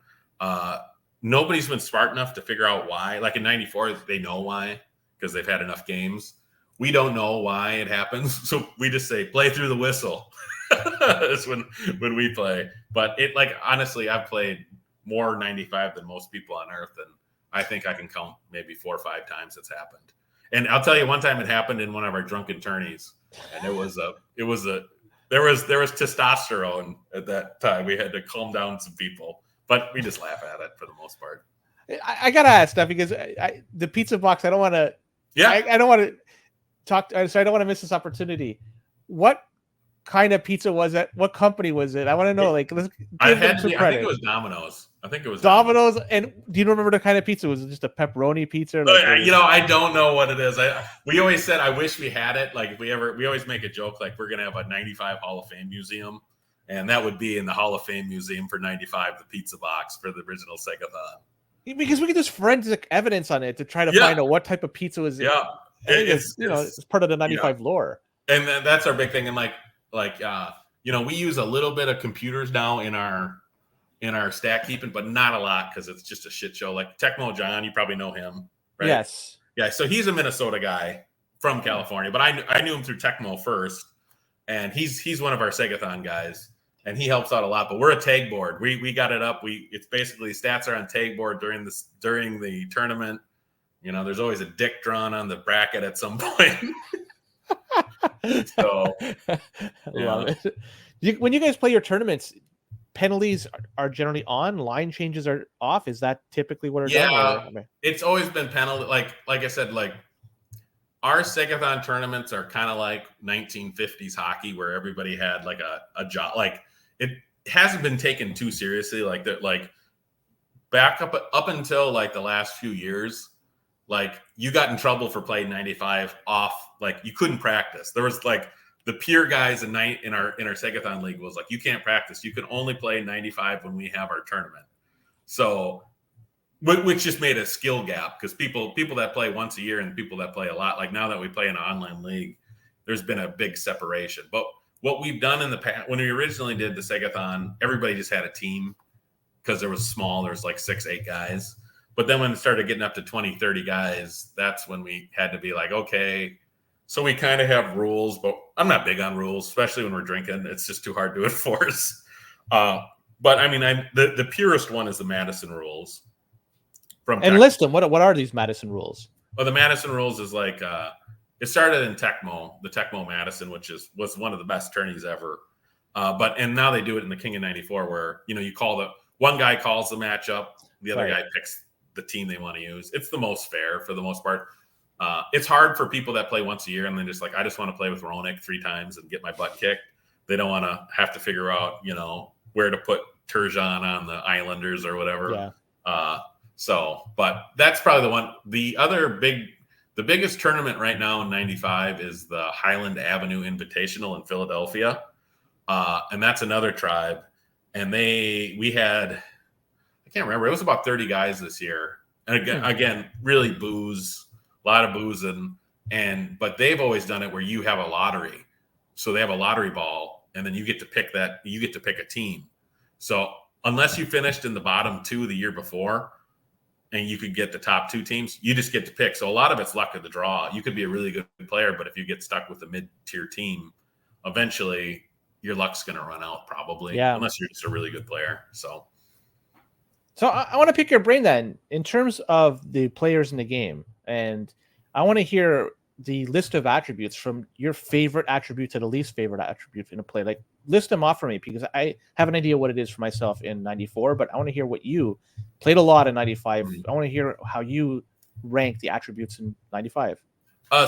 Nobody's been smart enough to figure out why. Like in 94, they know why because they've had enough games. We don't know why it happens, so we just say play through the whistle. That's when we play. But honestly, I've played more 95 than most people on Earth, and I think I can count maybe 4 or 5 times it's happened. And I'll tell you, one time it happened in one of our drunken tourneys, and there was testosterone at that time. We had to calm down some people, but we just laugh at it for the most part. I gotta ask that because the pizza box, I don't want to. Yeah, I don't want to talk. So I don't want to miss this opportunity. What kind of pizza was it? What company was it? I want to know. Like, let's give them some credit. I think it was Domino's. Domino's. And do you remember the kind of pizza? Was it just a pepperoni pizza? I don't know what it is. We always said, I wish we had it. Like, we always make a joke, like, we're going to have a 95 Hall of Fame museum. And that would be in the Hall of Fame museum for 95, the pizza box for the original Segathon. Because we could just forensic evidence on it to try to find out what type of pizza was it. Yeah. It's part of the 95 lore. And that's our big thing. And we use a little bit of computers now in our stack keeping, but not a lot because it's just a shit show. Like Tecmo John, you probably know him, right? Yes. Yeah, so he's a Minnesota guy from California, but I knew him through Tecmo first, and he's one of our Segathon guys, and he helps out a lot. But we're a tag board. We got it up. It's basically stats are on tag board during the tournament. There's always a dick drawn on the bracket at some point. So love it. When you guys play your tournaments, penalties are generally on, line changes are off. Is that typically what are done? Yeah, it's always been penalty. Like I said, like our Segathon tournaments are kind of like 1950s hockey, where everybody had like a job. Like, it hasn't been taken too seriously. Like that, like back up until like the last few years. Like, you got in trouble for playing 95 off. Like, you couldn't practice. There was like the peer guys in our Segathon league was like, you can't practice. You can only play 95 when we have our tournament. So, which just made a skill gap, because people that play once a year and people that play a lot, like now that we play in an online league, there's been a big separation. But what we've done in the past, when we originally did the Segathon, everybody just had a team because there was like 6-8 guys. But then when it started getting up to 20, 30 guys, that's when we had to be like, okay, so we kind of have rules, but I'm not big on rules, especially when we're drinking. It's just too hard to enforce. But I mean, the purest one is the Madison rules. And list them. What are these Madison rules? Well, the Madison rules is like, it started in Tecmo, the Tecmo Madison, which was one of the best tourneys ever. And now they do it in the King of 94, where, you call one guy calls the matchup, the other guy picks the team they want to use. It's the most fair for the most part. It's hard for people that play once a year and then just like, I just want to play with Ronick 3 times and get my butt kicked. They don't want to have to figure out, where to put Turgeon on the Islanders or whatever. Yeah. But that's probably the one. The biggest tournament right now in 95 is the Highland Avenue Invitational in Philadelphia. And that's another tribe. And we had, I can't remember. It was about 30 guys this year. And again, really booze a lot of boozing, but they've always done it where you have a lottery. So they have a lottery ball, and then you get to pick a team. So unless you finished in the bottom 2 the year before and you could get the top 2 teams, you just get to pick. So a lot of it's luck of the draw. You could be a really good player, but if you get stuck with a mid-tier team, eventually your luck's going to run out probably, unless you're just a really good player. So I want to pick your brain then in terms of the players in the game. And I want to hear the list of attributes from your favorite attribute to the least favorite attribute in a play. Like, list them off for me, because I have an idea what it is for myself in 94, but I want to hear what you played a lot in 95. I want to hear how you rank the attributes in 95.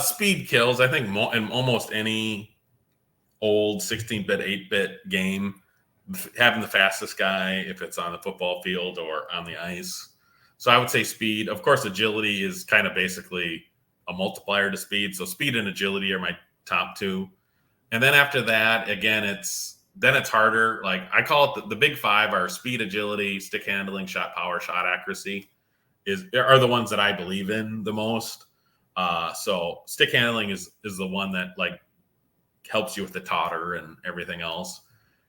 Speed kills. I think in almost any old 16-bit, 8-bit game, having the fastest guy, if it's on the football field or on the ice. So I would say speed. Of course, agility is kind of basically a multiplier to speed. So speed and agility are my top 2. And then after that, again, it's harder. Like, I call it the big 5 are speed, agility, stick handling, shot power, shot accuracy are the ones that I believe in the most. So stick handling is the one that like helps you with the totter and everything else.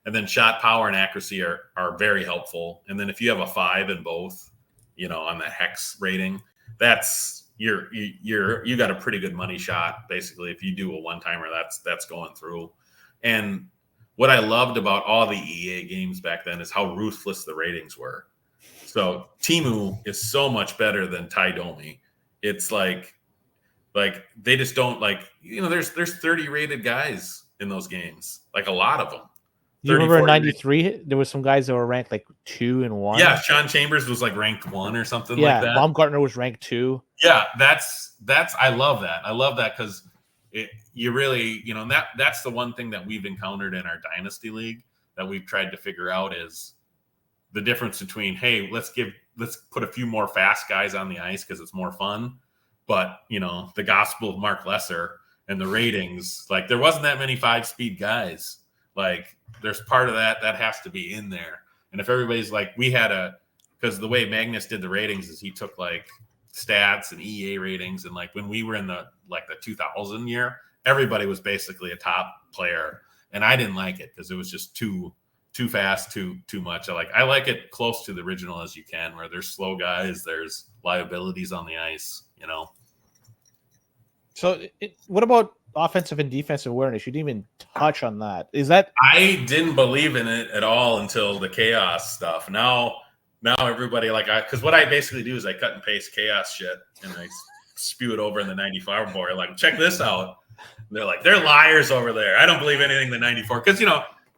And then shot power and accuracy are very helpful. And then if you have a 5 in both, on that hex rating, that's you got a pretty good money shot. Basically, if you do a one-timer, that's going through. And what I loved about all the EA games back then is how ruthless the ratings were. So Timu is so much better than Taidomi. It's like they just don't there's 30 rated guys in those games, like a lot of them. You remember in 93, there was some guys that were ranked like 2 and 1. Yeah, Sean Chambers was like ranked 1 or something like that. Baumgartner was ranked 2. Yeah, that's I love that. I love that because you really, that's the one thing that we've encountered in our Dynasty League that we've tried to figure out is the difference between, hey, let's put a few more fast guys on the ice because it's more fun. But, the gospel of Mark Lesser and the ratings, like there wasn't that many 5-speed guys. Like there's part of that has to be in there. And if everybody's like, because the way Magnus did the ratings is he took like stats and EA ratings. And like when we were in the 2000 year, everybody was basically a top player. And I didn't like it because it was just too fast, too much. I like it close to the original as you can, where there's slow guys, there's liabilities on the ice, So what about offensive and defensive awareness? You didn't even touch on that. Is that? I didn't believe in it at all until the chaos stuff. Now everybody because what I basically do is I cut and paste chaos shit and I spew it over in the 95 board. Like, check this out. And they're like, they're liars over there. I don't believe anything in the 94 because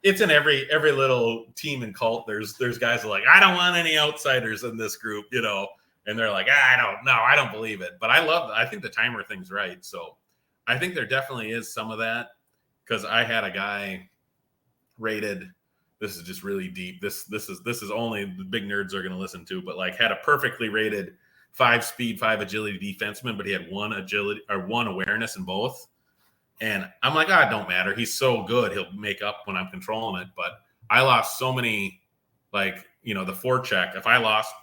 it's in every little team and cult. There's guys that are like, I don't want any outsiders in this group, and they're like, I don't believe it. But I think the timer thing's right. So I think there definitely is some of that because I had a guy rated. This is just really deep. This is only the big nerds are going to listen to, but had a perfectly rated 5 speed, 5 agility defenseman, but he had 1 agility or 1 awareness in both. And I'm like, it don't matter. He's so good. He'll make up when I'm controlling it. But I lost so many, the forecheck. If I lost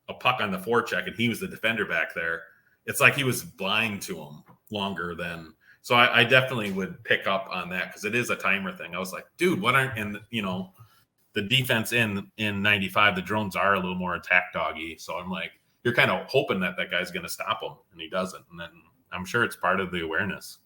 a puck on the forecheck and he was the defender back there, it's like he was blind to him longer than. So I definitely would pick up on that because it is a timer thing. I was like, dude, what aren't, and the defense in 95, the drones are a little more attack doggy. So I'm like, you're kind of hoping that guy's going to stop him and he doesn't. And then I'm sure it's part of the awareness.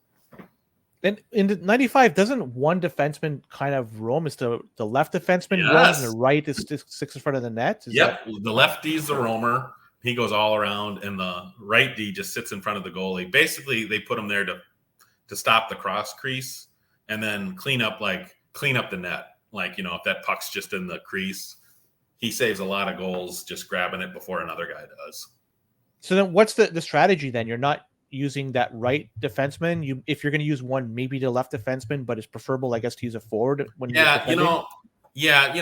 And in 95, doesn't one defenseman kind of roam? Is the left defenseman roams and the right is six in front of the net? The lefty's the roamer. He goes all around, and the right D just sits in front of the goalie. Basically, they put him there to stop the cross crease and then clean up the net. If that puck's just in the crease, he saves a lot of goals just grabbing it before another guy does. So then what's the strategy then? You're not using that right defenseman. If you're going to use one, maybe the left defenseman, but it's preferable, I guess, to use a forward when you're defending.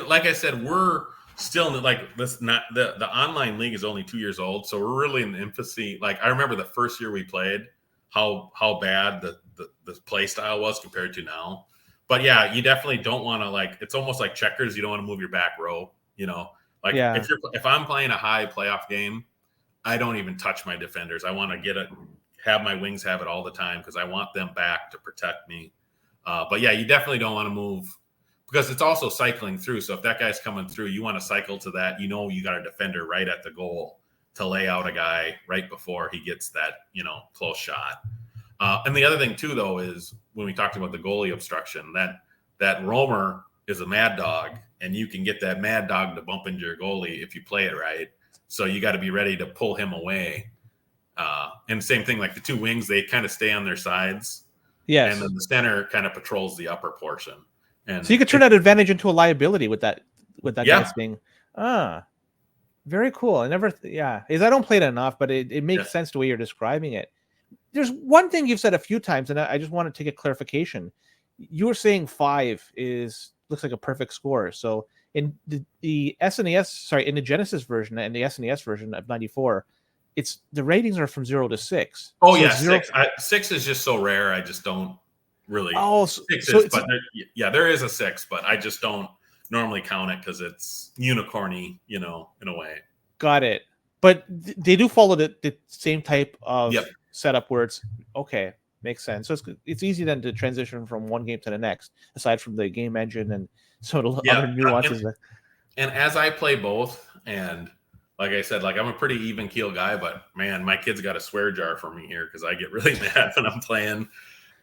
Like I said, we're still this. Not the online league is only 2 years old, so we're really in the infancy. I remember the first year we played, how bad the play style was compared to now. But yeah, you definitely don't want to it's almost like checkers. You don't want to move your back row. If I'm playing a high playoff game, I don't even touch my defenders. I want to have my wings have it all the time because I want them back to protect me. But yeah, you definitely don't want to move because it's also cycling through. So if that guy's coming through, you want to cycle to that. You know, you got a defender right at the goal to lay out a guy right before he gets that, close shot. And the other thing too, though, is when we talked about the goalie obstruction, that roamer is a mad dog, and you can get that mad dog to bump into your goalie if you play it right. So you got to be ready to pull him away. And same thing, like the two wings, they kind of stay on their sides. Yes. And then the center kind of patrols the upper portion. And so you could turn that advantage into a liability with that guy's being. Very cool. I never, is I don't play it enough, but it makes sense the way you're describing it. There's one thing you've said a few times, and I just want to take a clarification. You were saying 5 looks like a perfect score. So in the SNES, in the Genesis version and the SNES version of 94, the ratings are from 0 to 6. Oh, so yeah, 0, 6 is just so rare. I just don't really. Oh, 6 is, but there is a 6, but I just don't normally count it because it's unicorny, in a way. Got it. But they do follow the same type of setup where it's okay. Makes sense. So it's easy then to transition from one game to the next, aside from the game engine and some of the other nuances. And as I play both, and like I said, like I'm a pretty even keel guy, but man, my kid's got a swear jar for me here because I get really mad when I'm playing.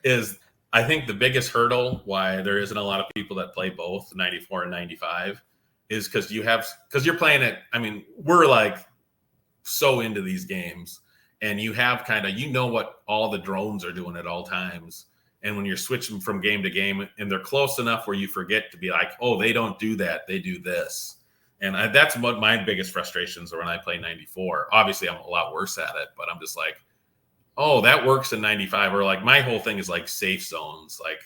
I think the biggest hurdle why there isn't a lot of people that play both 94 and 95 is because you're playing it. I mean, we're like so into these games. And you have what all the drones are doing at all times. And when you're switching from game to game and they're close enough where you forget to be like, oh, they don't do that. They do this. And that's what my biggest frustrations are when I play 94. Obviously, I'm a lot worse at it, but I'm just like, oh, that works in 95. Or like my whole thing is like safe zones. Like,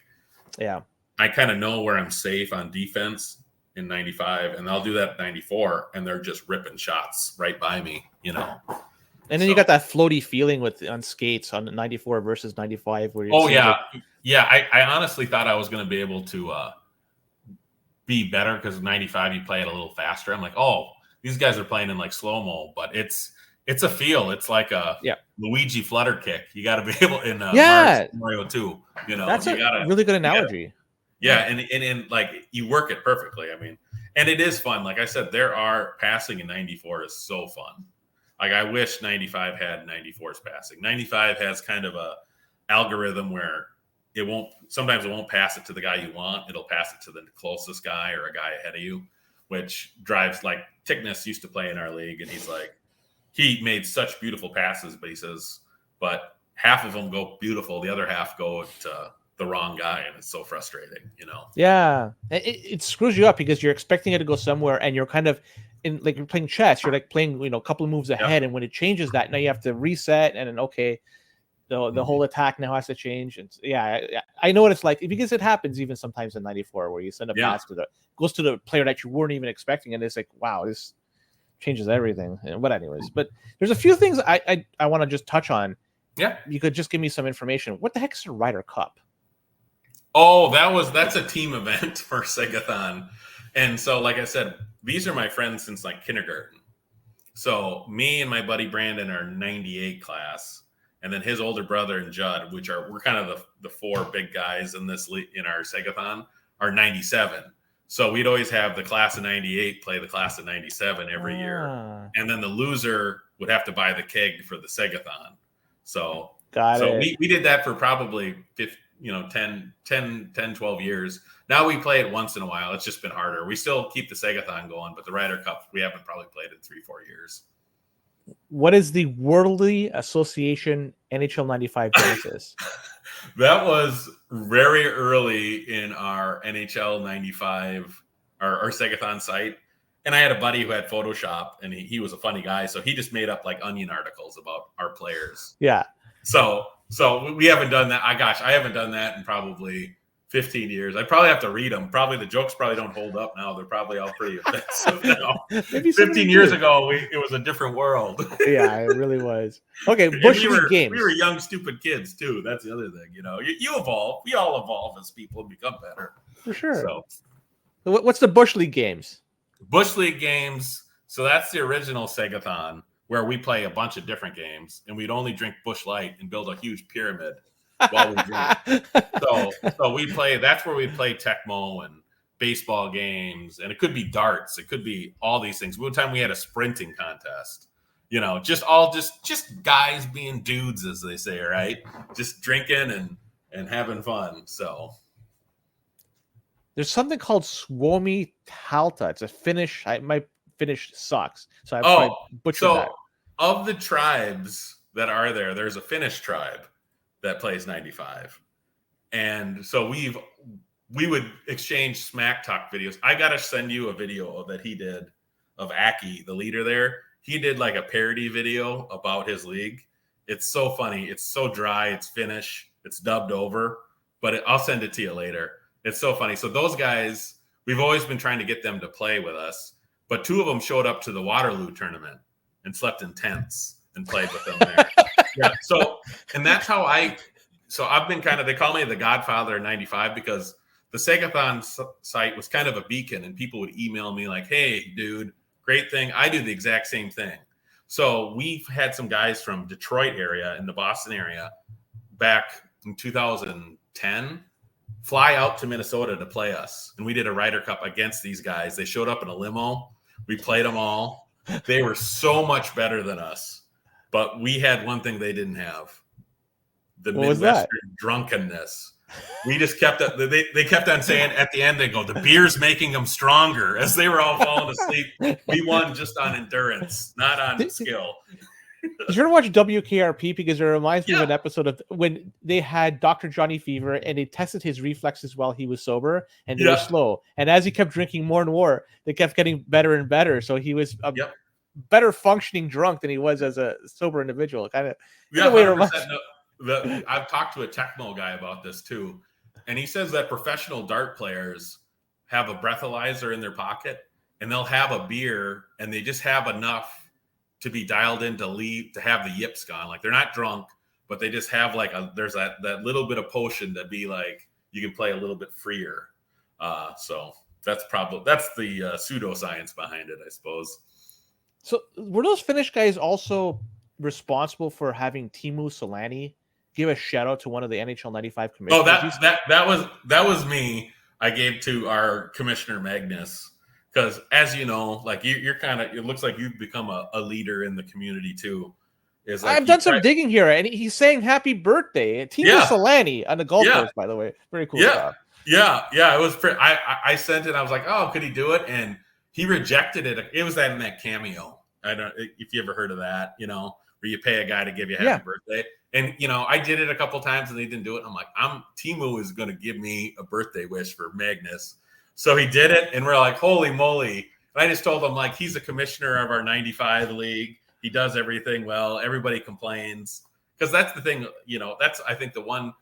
I kind of know where I'm safe on defense in 95, and I'll do that in 94, and they're just ripping shots right by me, And then you got that floaty feeling on skates on 94 versus 95. Where I honestly thought I was going to be able to be better because 95 you play it a little faster. I'm like, oh, these guys are playing in like slow mo, but it's a feel. It's like a Luigi flutter kick. You got to be able in Mario 2. That's a really good analogy. And like you work it perfectly. I mean, and it is fun. Like I said, passing in 94 is so fun. Like I wish 95 had 94's passing. 95 has kind of a algorithm where sometimes it won't pass it to the guy you want. It'll pass it to the closest guy or a guy ahead of you, which drives like Tickness used to play in our league. And he's like, he made such beautiful passes, but he says, but half of them go beautiful. The other half go to the wrong guy. And it's so frustrating, Yeah. It screws you up because you're expecting it to go somewhere and you're kind of, like you're playing chess, you're like playing, a couple of moves ahead, and when it changes that, now you have to reset, and then the whole attack now has to change. And I know what it's like because it happens even sometimes in 94 where you send a pass goes to the player that you weren't even expecting, and it's like, wow, this changes everything. But anyways, but there's a few things I want to just touch on. Yeah, you could just give me some information. What the heck is a Ryder Cup? Oh, that's a team event for Segathon. And so, like I said, these are my friends since like kindergarten. So me and my buddy Brandon are 98 class, and then his older brother and Judd, we're kind of the 4 big guys in our Segathon, are 97. So we'd always have the class of 98 play the class of 97 every year, and then the loser would have to buy the keg for the Segathon. So we did that for probably 10, 12 years. Now we play it once in a while. It's just been harder. We still keep the Segathon going, but the Ryder Cup, we haven't probably played in 3-4 years. What is the Worldly Association NHL 95 Genesis? That was very early in our NHL 95, our Segathon site. And I had a buddy who had Photoshop, and he was a funny guy. So he just made up like Onion articles about our players. Yeah. So we haven't done that. I haven't done that in probably 15 years. I probably have to read them. Probably the jokes probably don't hold up now. They're probably all pretty offensive now. 15 years ago, it was a different world. Yeah, it really was. Okay, Bush League games. We were young, stupid kids too. That's the other thing. You evolve. We all evolve as people and become better. For sure. So, what's the Bush League games? Bush League games. So that's the original Segathon. where we play a bunch of different games, and we'd only drink Busch Light and build a huge pyramid while we drink. So we play. That's where we play Tecmo and baseball games, and it could be darts. It could be all these things. One time we had a sprinting contest. Just guys being dudes, as they say, right? Just drinking and having fun. So there's something called Suomi Talta. It's a Finnish. My Finnish sucks, so I probably butchered that. Of the tribes that are there, there's a Finnish tribe that plays 95, and so we would exchange smack talk videos. I gotta send you a video that he did of Aki, the leader there. He did like a parody video about his league. It's so funny. It's so dry. It's Finnish. It's dubbed over, but I'll send it to you later. It's so funny. So those guys, we've always been trying to get them to play with us, but two of them showed up to the Waterloo tournament and slept in tents and played with them there. Yeah. And that's how I've been they call me the Godfather of 95 because the Segathon site was kind of a beacon, and people would email me like, hey, dude, great thing. I do the exact same thing. So we've had some guys from Detroit area and the Boston area back in 2010 fly out to Minnesota to play us. And we did a Ryder Cup against these guys. They showed up in a limo. We played them all. They were so much better than us. But we had one thing they didn't have. The Midwestern drunkenness. We just kept up. They kept on saying at the end, they go, the beer's making them stronger. As they were all falling asleep, we won just on endurance, not on skill. Did you ever watch WKRP? Because it reminds me of an episode of when they had Dr. Johnny Fever and they tested his reflexes while he was sober, and they were slow. And as he kept drinking more and more, they kept getting better and better. So he was a better functioning drunk than he was as a sober individual. Kind of. I've talked to a Tecmo guy about this too, and he says that professional dart players have a breathalyzer in their pocket, and they'll have a beer, and they just have enough to be dialed in to have the yips gone. Like they're not drunk, but they just have there's that little bit of potion to be like you can play a little bit freer. So that's the pseudoscience behind it, I suppose. So were those Finnish guys also responsible for having Teemu Selanne give a shout out to one of the NHL 95 commissioners? Oh, that was me. I gave to our commissioner Magnus because, as you know, like you're kind of. It looks like you've become a leader in the community too. I've done some digging here, and he's saying happy birthday, Teemu Selanne on the golf course. By the way, very cool stuff. Yeah. It was. I sent it. I was like, oh, could he do it? And he rejected it. It was in that Cameo. I don't if you ever heard of that. Where you pay a guy to give you a happy birthday. And, I did it a couple times and they didn't do it. I'm like, Teemu is going to give me a birthday wish for Magnus. So he did it. And we're like, holy moly. And I just told him, like, he's a commissioner of our 95 league. He does everything well. Everybody complains. Because that's the thing, that's, I think, the one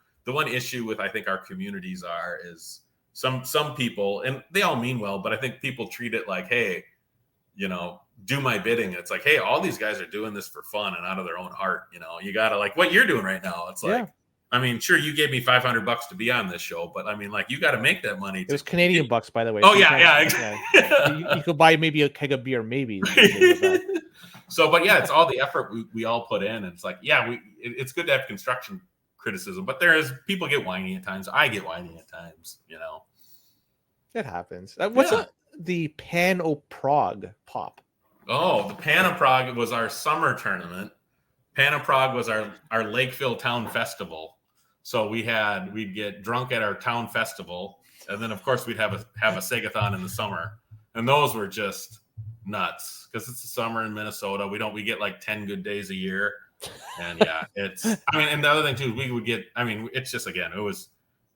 issue with, I think, our communities is some people, and they all mean well, but I think people treat it like, hey, do my bidding. It's like, hey, all these guys are doing this for fun and out of their own heart. You gotta like what you're doing right now. It's like, I mean, sure, you gave me $500 to be on this show, but I mean, like, you got to make that money. It was Canadian bucks, by the way. Oh yeah, exactly. You could buy maybe a keg of beer, maybe. So, but yeah, it's all the effort we all put in, and it's like, it's good to have construction criticism, but people get whiny at times. I get whiny at times. It happens. What's the Pan o Prague pop? Oh, the Pan of Prague was our summer tournament. Pan of Prague was our Lakeville Town Festival. So we'd get drunk at our town festival, and then of course we'd have a Segathon in the summer, and those were just nuts because it's the summer in Minnesota. We get like 10 good days a year, and and the other thing too, we would get. I mean, it's just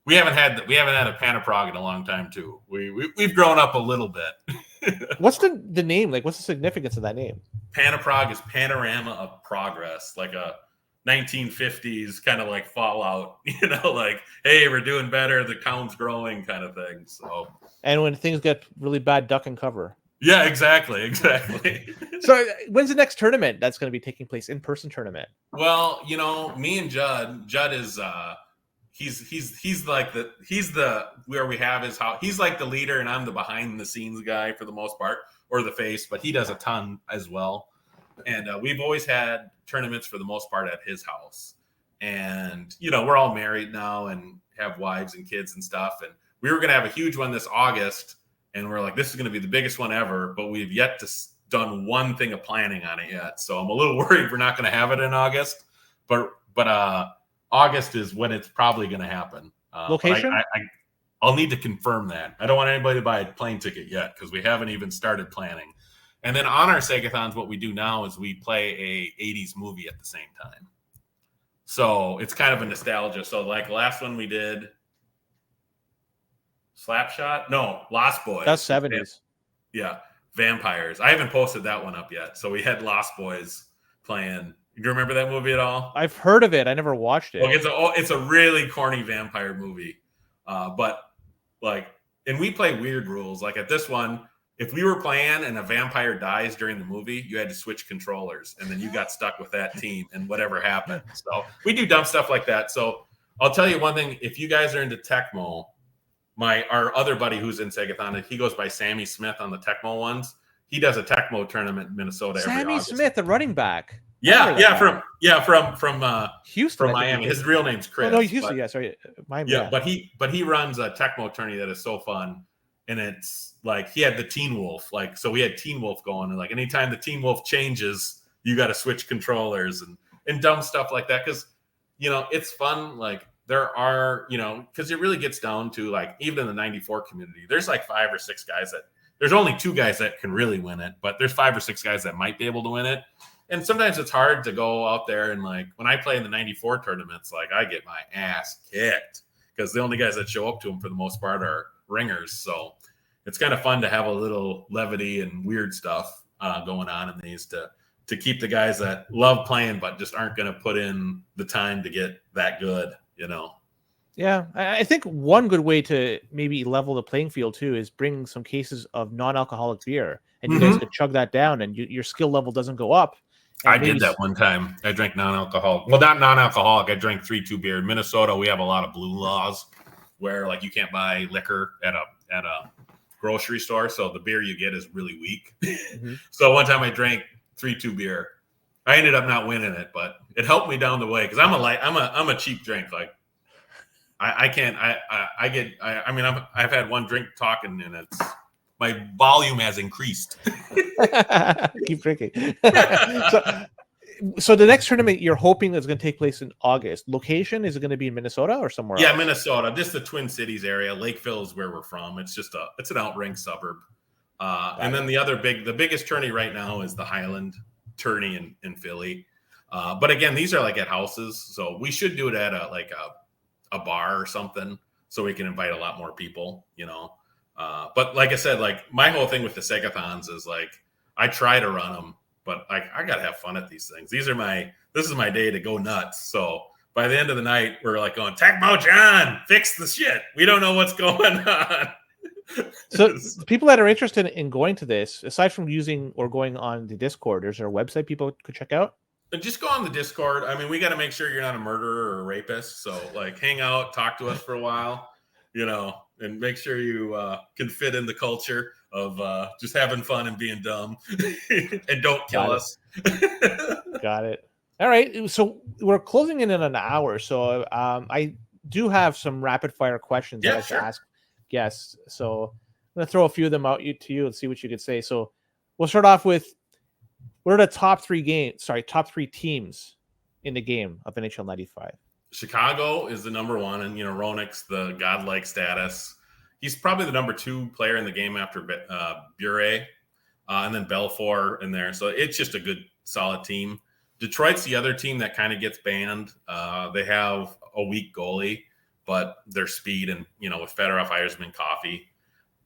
we haven't had a Pan of Prague in a long time too. We've grown up a little bit. What's the name? Like, what's the significance of that name? Pan of Prague is panorama of progress, like a 1950s kind of like Fallout, like, hey, we're doing better, the town's growing kind of thing. So, and when things get really bad, duck and cover. Yeah, exactly. So when's the next tournament that's going to be taking place, in-person tournament? Well, me and Judd is he's where we have his house. He's like the leader, and I'm the behind the scenes guy for the most part, or the face, but he does a ton as well. And we've always had tournaments for the most part at his house. And, we're all married now and have wives and kids and stuff. And we were going to have a huge one this August. And we're like, this is going to be the biggest one ever. But we've yet to done one thing of planning on it yet. So I'm a little worried we're not going to have it in August. But August is when it's probably going to happen. Location? I'll need to confirm that. I don't want anybody to buy a plane ticket yet because we haven't even started planning. And then on our Segathons, what we do now is we play a 80s movie at the same time. So it's kind of a nostalgia. So like last one we did Slapshot? No, Lost Boys. That's 70s. Yeah, Vampires. I haven't posted that one up yet. So we had Lost Boys playing. Do you remember that movie at all? I've heard of it. I never watched it. Well, it's a really corny vampire movie. And we play weird rules. Like at this one, if we were playing and a vampire dies during the movie, you had to switch controllers, and then you got stuck with that team and whatever happened. So we do dumb stuff like that. So I'll tell you one thing: if you guys are into Tecmo, our other buddy who's in Segathon, he goes by Sammy Smith on the Tecmo ones. He does a Tecmo tournament in Minnesota every August. Sammy Smith, the running back. From Houston, from Miami. His real name's Chris. Oh, no, Houston. Sorry, Miami. Yeah, but he runs a Tecmo tourney that is so fun, and it's like he had the Teen Wolf. Like, so we had Teen Wolf going, and like anytime the Teen Wolf changes, you got to switch controllers and dumb stuff like that because it's fun. Like there are because it really gets down to like even in the '94 community, there's like 5 or 6 guys there's only 2 guys that can really win it, but there's 5 or 6 guys that might be able to win it. And sometimes it's hard to go out there and like when I play in the 94 tournaments, like I get my ass kicked because the only guys that show up to them for the most part are ringers. So it's kind of fun to have a little levity and weird stuff going on in these to keep the guys that love playing but just aren't going to put in the time to get that good, Yeah, I think one good way to maybe level the playing field too is bring some cases of non-alcoholic beer, and you guys could chug that down, and your skill level doesn't go up. I did that one time. I drank non-alcoholic. Well, not non-alcoholic. I drank 3-2 beer. In Minnesota, we have a lot of blue laws where like you can't buy liquor at a grocery store, so the beer you get is really weak. So one time I drank 3-2 beer. I ended up not winning it, but it helped me down the way because I'm a cheap drink. Like I've had one drink talking and my volume has increased. Keep drinking. So the next tournament you're hoping is going to take place in August. Location, is it going to be in Minnesota or somewhere else? Yeah, Minnesota, just the Twin Cities area. Lakeville is where we're from. It's just it's an outranked suburb. And then the biggest tourney right now is the Highland tourney in Philly. But again, these are like at houses, so we should do it at a bar or something so we can invite a lot more people, But like I said, like my whole thing with the Segathons is like I try to run them, but I gotta have fun at these things. This is my day to go nuts. So by the end of the night, we're like going, Tecmo John, fix the shit. We don't know what's going on. So people that are interested in going to this, aside from using or going on the Discord, is there a website people could check out? Just go on the Discord. I mean, we got to make sure you're not a murderer or a rapist. So like hang out, talk to us for a while, and make sure you can fit in the culture of just having fun and being dumb and don't kill us. Got it. All right. So we're closing in an hour. So I do have some rapid fire questions that I should ask guests. So I'm going to throw a few of them out to you and see what you could say. So we'll start off with, what are the top 3 teams in the game of NHL 95? Chicago is the number 1, and Roenick's the godlike status. He's probably the number 2 player in the game after Bure, and then Belfour in there. So it's just a good, solid team. Detroit's the other team that kind of gets banned. They have a weak goalie, but their speed and with Fedorov, Eiersman, Coffey.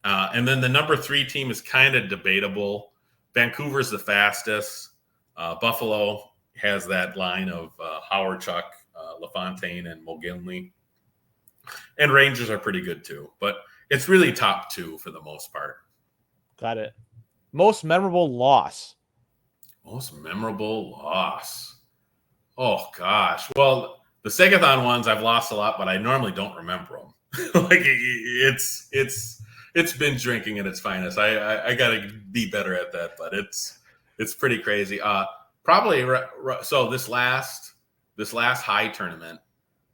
And then the number 3 team is kind of debatable. Vancouver's the fastest. Buffalo has that line of Howard, Chuck, LaFontaine, and Mogilny. And Rangers are pretty good too. But it's really top 2 for the most part. Got it. Most memorable loss. Most memorable loss. Oh, gosh. Well, the Segathon ones I've lost a lot, but I normally don't remember them. Like it's binge drinking at its finest. I got to be better at that, but it's pretty crazy. Probably. So this last high tournament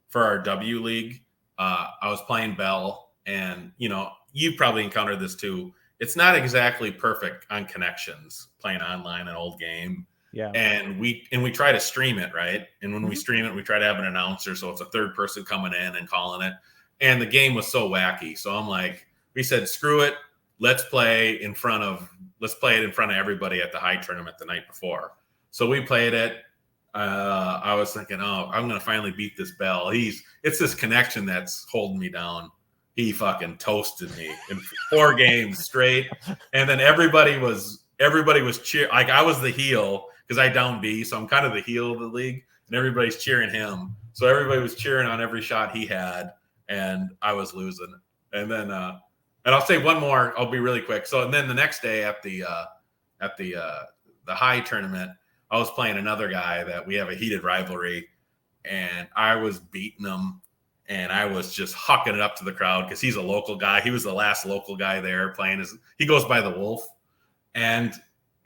for our W League, I was playing Bell, and you've probably encountered this too. It's not exactly perfect on connections playing online an old game. Yeah. And we try to stream it, right? And when we stream it, we try to have an announcer, so it's a third person coming in and calling it. And the game was so wacky. So I'm like, we said, screw it. Let's play it in front of everybody at the high tournament the night before. So we played it. I was thinking, oh, I'm going to finally beat this Bell. It's this connection that's holding me down. He fucking toasted me in 4 games straight. And then everybody was cheering. Like, I was the heel because I down B, so I'm kind of the heel of the league, and everybody's cheering him. So everybody was cheering on every shot he had, and I was losing. And then, and I'll say one more. I'll be really quick. So, and then the next day at the high tournament, I was playing another guy that we have a heated rivalry, and I was beating him, and I was just hucking it up to the crowd because he's a local guy. He was the last local guy there playing. He goes by the Wolf, and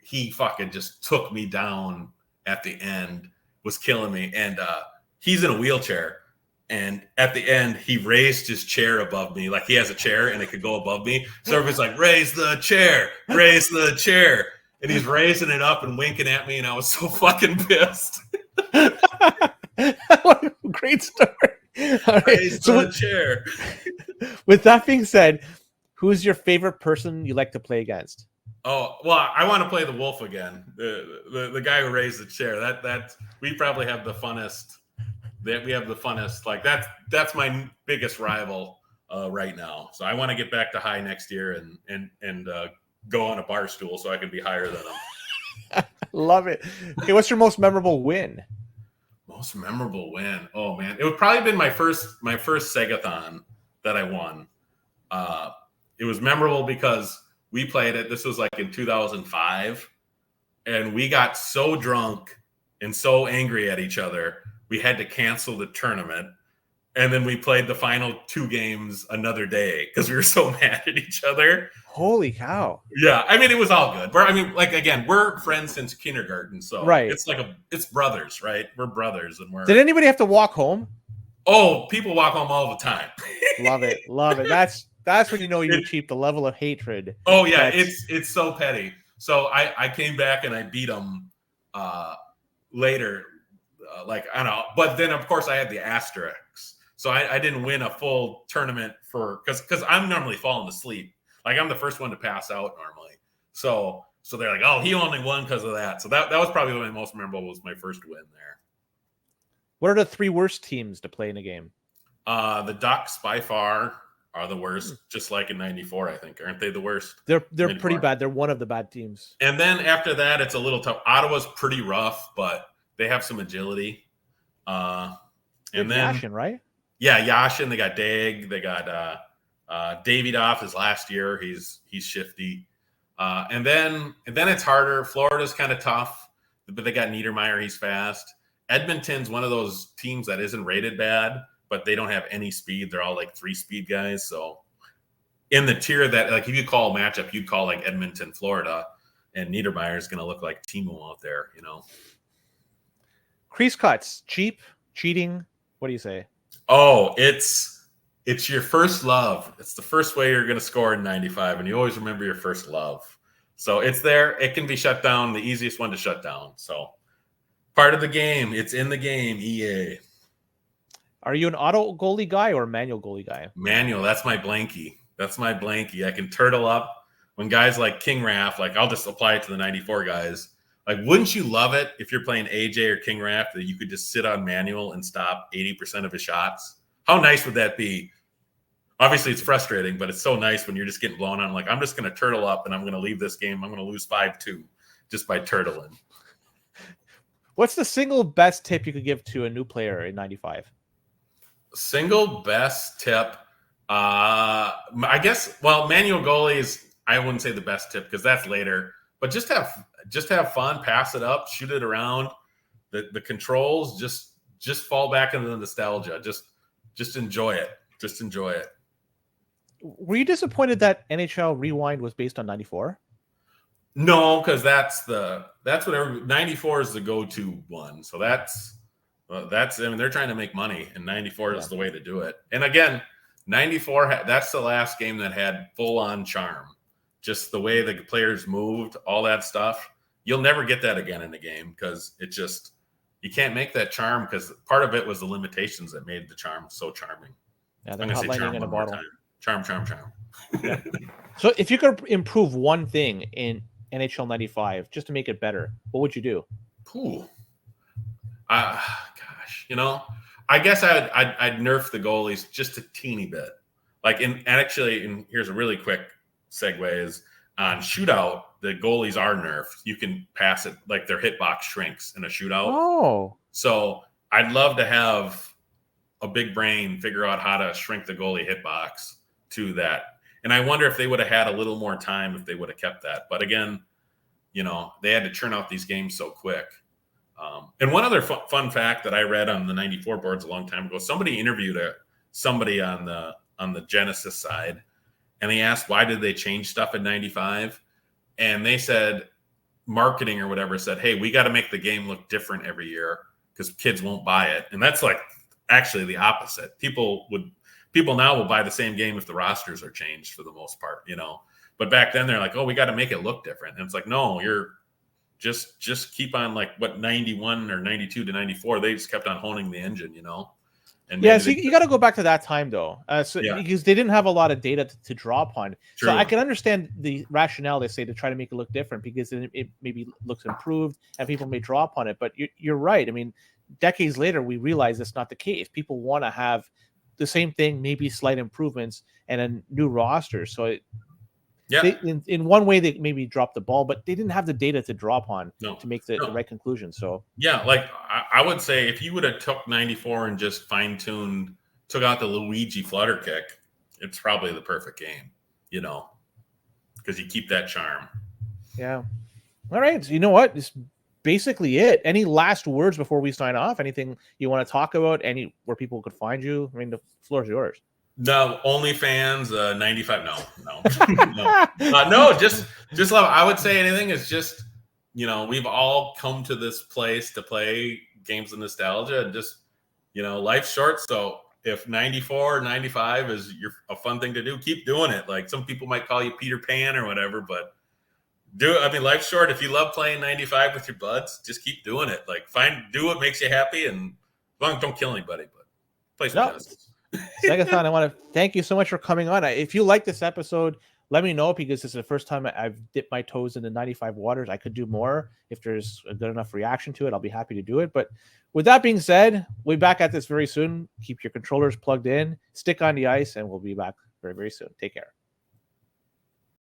he fucking just took me down at the end, was killing me. And he's in a wheelchair. And at the end, he raised his chair above me. Like, he has a chair and it could go above me. So everybody's like, raise the chair, raise the chair. And he's raising it up and winking at me. And I was so fucking pissed. What a great story. All right. So the chair. With that being said, who's your favorite person you like to play against? Oh, well, I want to play the Wolf again. The guy who raised the chair. That we probably have the funnest. We have the funnest. Like, that's my biggest rival right now. So I want to get back to high next year and go on a bar stool so I can be higher than him. Love it. Okay, what's your most memorable win? Most memorable win. Oh man, it would probably been my first Segathon that I won. It was memorable because we played it. This was like in 2005, and we got so drunk and so angry at each other, we had to cancel the tournament. And then we played the final 2 games another day because we were so mad at each other. Holy cow. Yeah. I mean, it was all good. We're friends since kindergarten. So right. It's brothers, right? We're brothers. And Did anybody have to walk home? Oh, people walk home all the time. Love it. Love it. That's when you know you achieved the level of hatred. Oh yeah. It's so petty. So I came back and I beat them later. I don't know. But then of course I had the asterisks. So I didn't win a full tournament because I'm normally falling asleep. Like, I'm the first one to pass out normally. So they're like, oh, he only won because of that. So that was probably my most memorable, was my first win there. What are the 3 worst teams to play in a game? The Ducks by far are the worst, just like in 94, I think. Aren't they the worst? They're pretty bad. They're one of the bad teams. And then after that, it's a little tough. Ottawa's pretty rough, but they have some agility. And then Yashin, right? Yeah, Yashin. They got Dag. They got Davidoff is last year. He's shifty. And then it's harder. Florida's kind of tough, but they got Niedermeyer. He's fast. Edmonton's one of those teams that isn't rated bad, but they don't have any speed. They're all like 3-speed guys. So in the tier that, like, if you call a matchup, you'd call like Edmonton, Florida, and Niedermeyer is going to look like Timo out there, Crease cuts, cheap, cheating. What do you say? Oh, it's your first love. It's the first way you're going to score in 95, and you always remember your first love. So it's there. It can be shut down, the easiest one to shut down. So part of the game. It's in the game, EA. Are you an auto goalie guy or a manual goalie guy? Manual. That's my blankie. I can turtle up when guys like King Raff, like, I'll just apply it to the 94 guys. Like, wouldn't you love it if you're playing AJ or King Raff that you could just sit on manual and stop 80% of his shots? How nice would that be? Obviously, it's frustrating, but it's so nice when you're just getting blown on. Like, I'm just going to turtle up and I'm going to leave this game. I'm going to lose 5-2 just by turtling. What's the single best tip you could give to a new player in 95? Single best tip? I guess, well, manual goalies, I wouldn't say the best tip because that's later. But just have fun, pass it up, shoot it around. The controls, just fall back into the nostalgia. Just enjoy it. Just enjoy it. Were you disappointed that NHL Rewind was based on 94? No, because that's what 94 is the go-to one. So that's I mean, they're trying to make money, and 94 is the way to do it. And again, 94 that's the last game that had full-on charm. Just the way the players moved, all that stuff. You'll never get that again in a game because it just you can't make that charm because part of it was the limitations that made the charm so charming. Yeah, I'm going to say charm in a one more bottle. time. Charm. Yeah. So if you could improve one thing in NHL 95 just to make it better, what would you do? Cool. Gosh, I guess I'd nerf the goalies just a teeny bit. Like and here's a really quick segue is on shootout, the goalies are nerfed. You can pass it like their hitbox shrinks in a shootout. Oh. So I'd love to have a big brain figure out how to shrink the goalie hitbox to that. And I wonder if they would have had a little more time if they would have kept that. But again, they had to churn out these games so quick. And one other fun fact that I read on the 94 boards a long time ago, somebody interviewed somebody on the Genesis side, and they asked why did they change stuff in 95, and they said marketing or whatever said, hey, we got to make the game look different every year because kids won't buy it. And that's like actually the opposite. People now will buy the same game if the rosters are changed for the most part, But back then they're like, oh, we got to make it look different. And it's like, no, you're just keep on like what 91 or 92 to 94. They just kept on honing the engine, And so you got to go back to that time though, because they didn't have a lot of data to draw upon. True. So I can understand the rationale they say to try to make it look different because it maybe looks improved and people may draw upon it. But you're right. I mean, decades later, we realize that's not the case. People want to have the same thing, maybe slight improvements and a new roster. So in one way, they maybe dropped the ball, but they didn't have the data to draw upon to make the right conclusion. So like I would say if you would have took 94 and just fine-tuned, took out the Luigi flutter kick, it's probably the perfect game, because you keep that charm. Yeah. All right. So you know what? It's basically it. Any last words before we sign off? Anything you want to talk about? Where people could find you? I mean, the floor is yours. No, OnlyFans, 95. No, just love. I would say anything is just, we've all come to this place to play games of nostalgia and just, life's short. So if 94, 95 is a fun thing to do, keep doing it. Like some people might call you Peter Pan or whatever, but life's short. If you love playing 95 with your buds, just keep doing it. Like do what makes you happy and don't kill anybody, but play some justice. Segathon, I want to thank you so much for coming on. If you like this episode, let me know because this is the first time I've dipped my toes into 95 waters. I could do more. If there's a good enough reaction to it, I'll be happy to do it. But with that being said, we'll be back at this very soon. Keep your controllers plugged in, stick on the ice, and we'll be back very, very soon. Take care.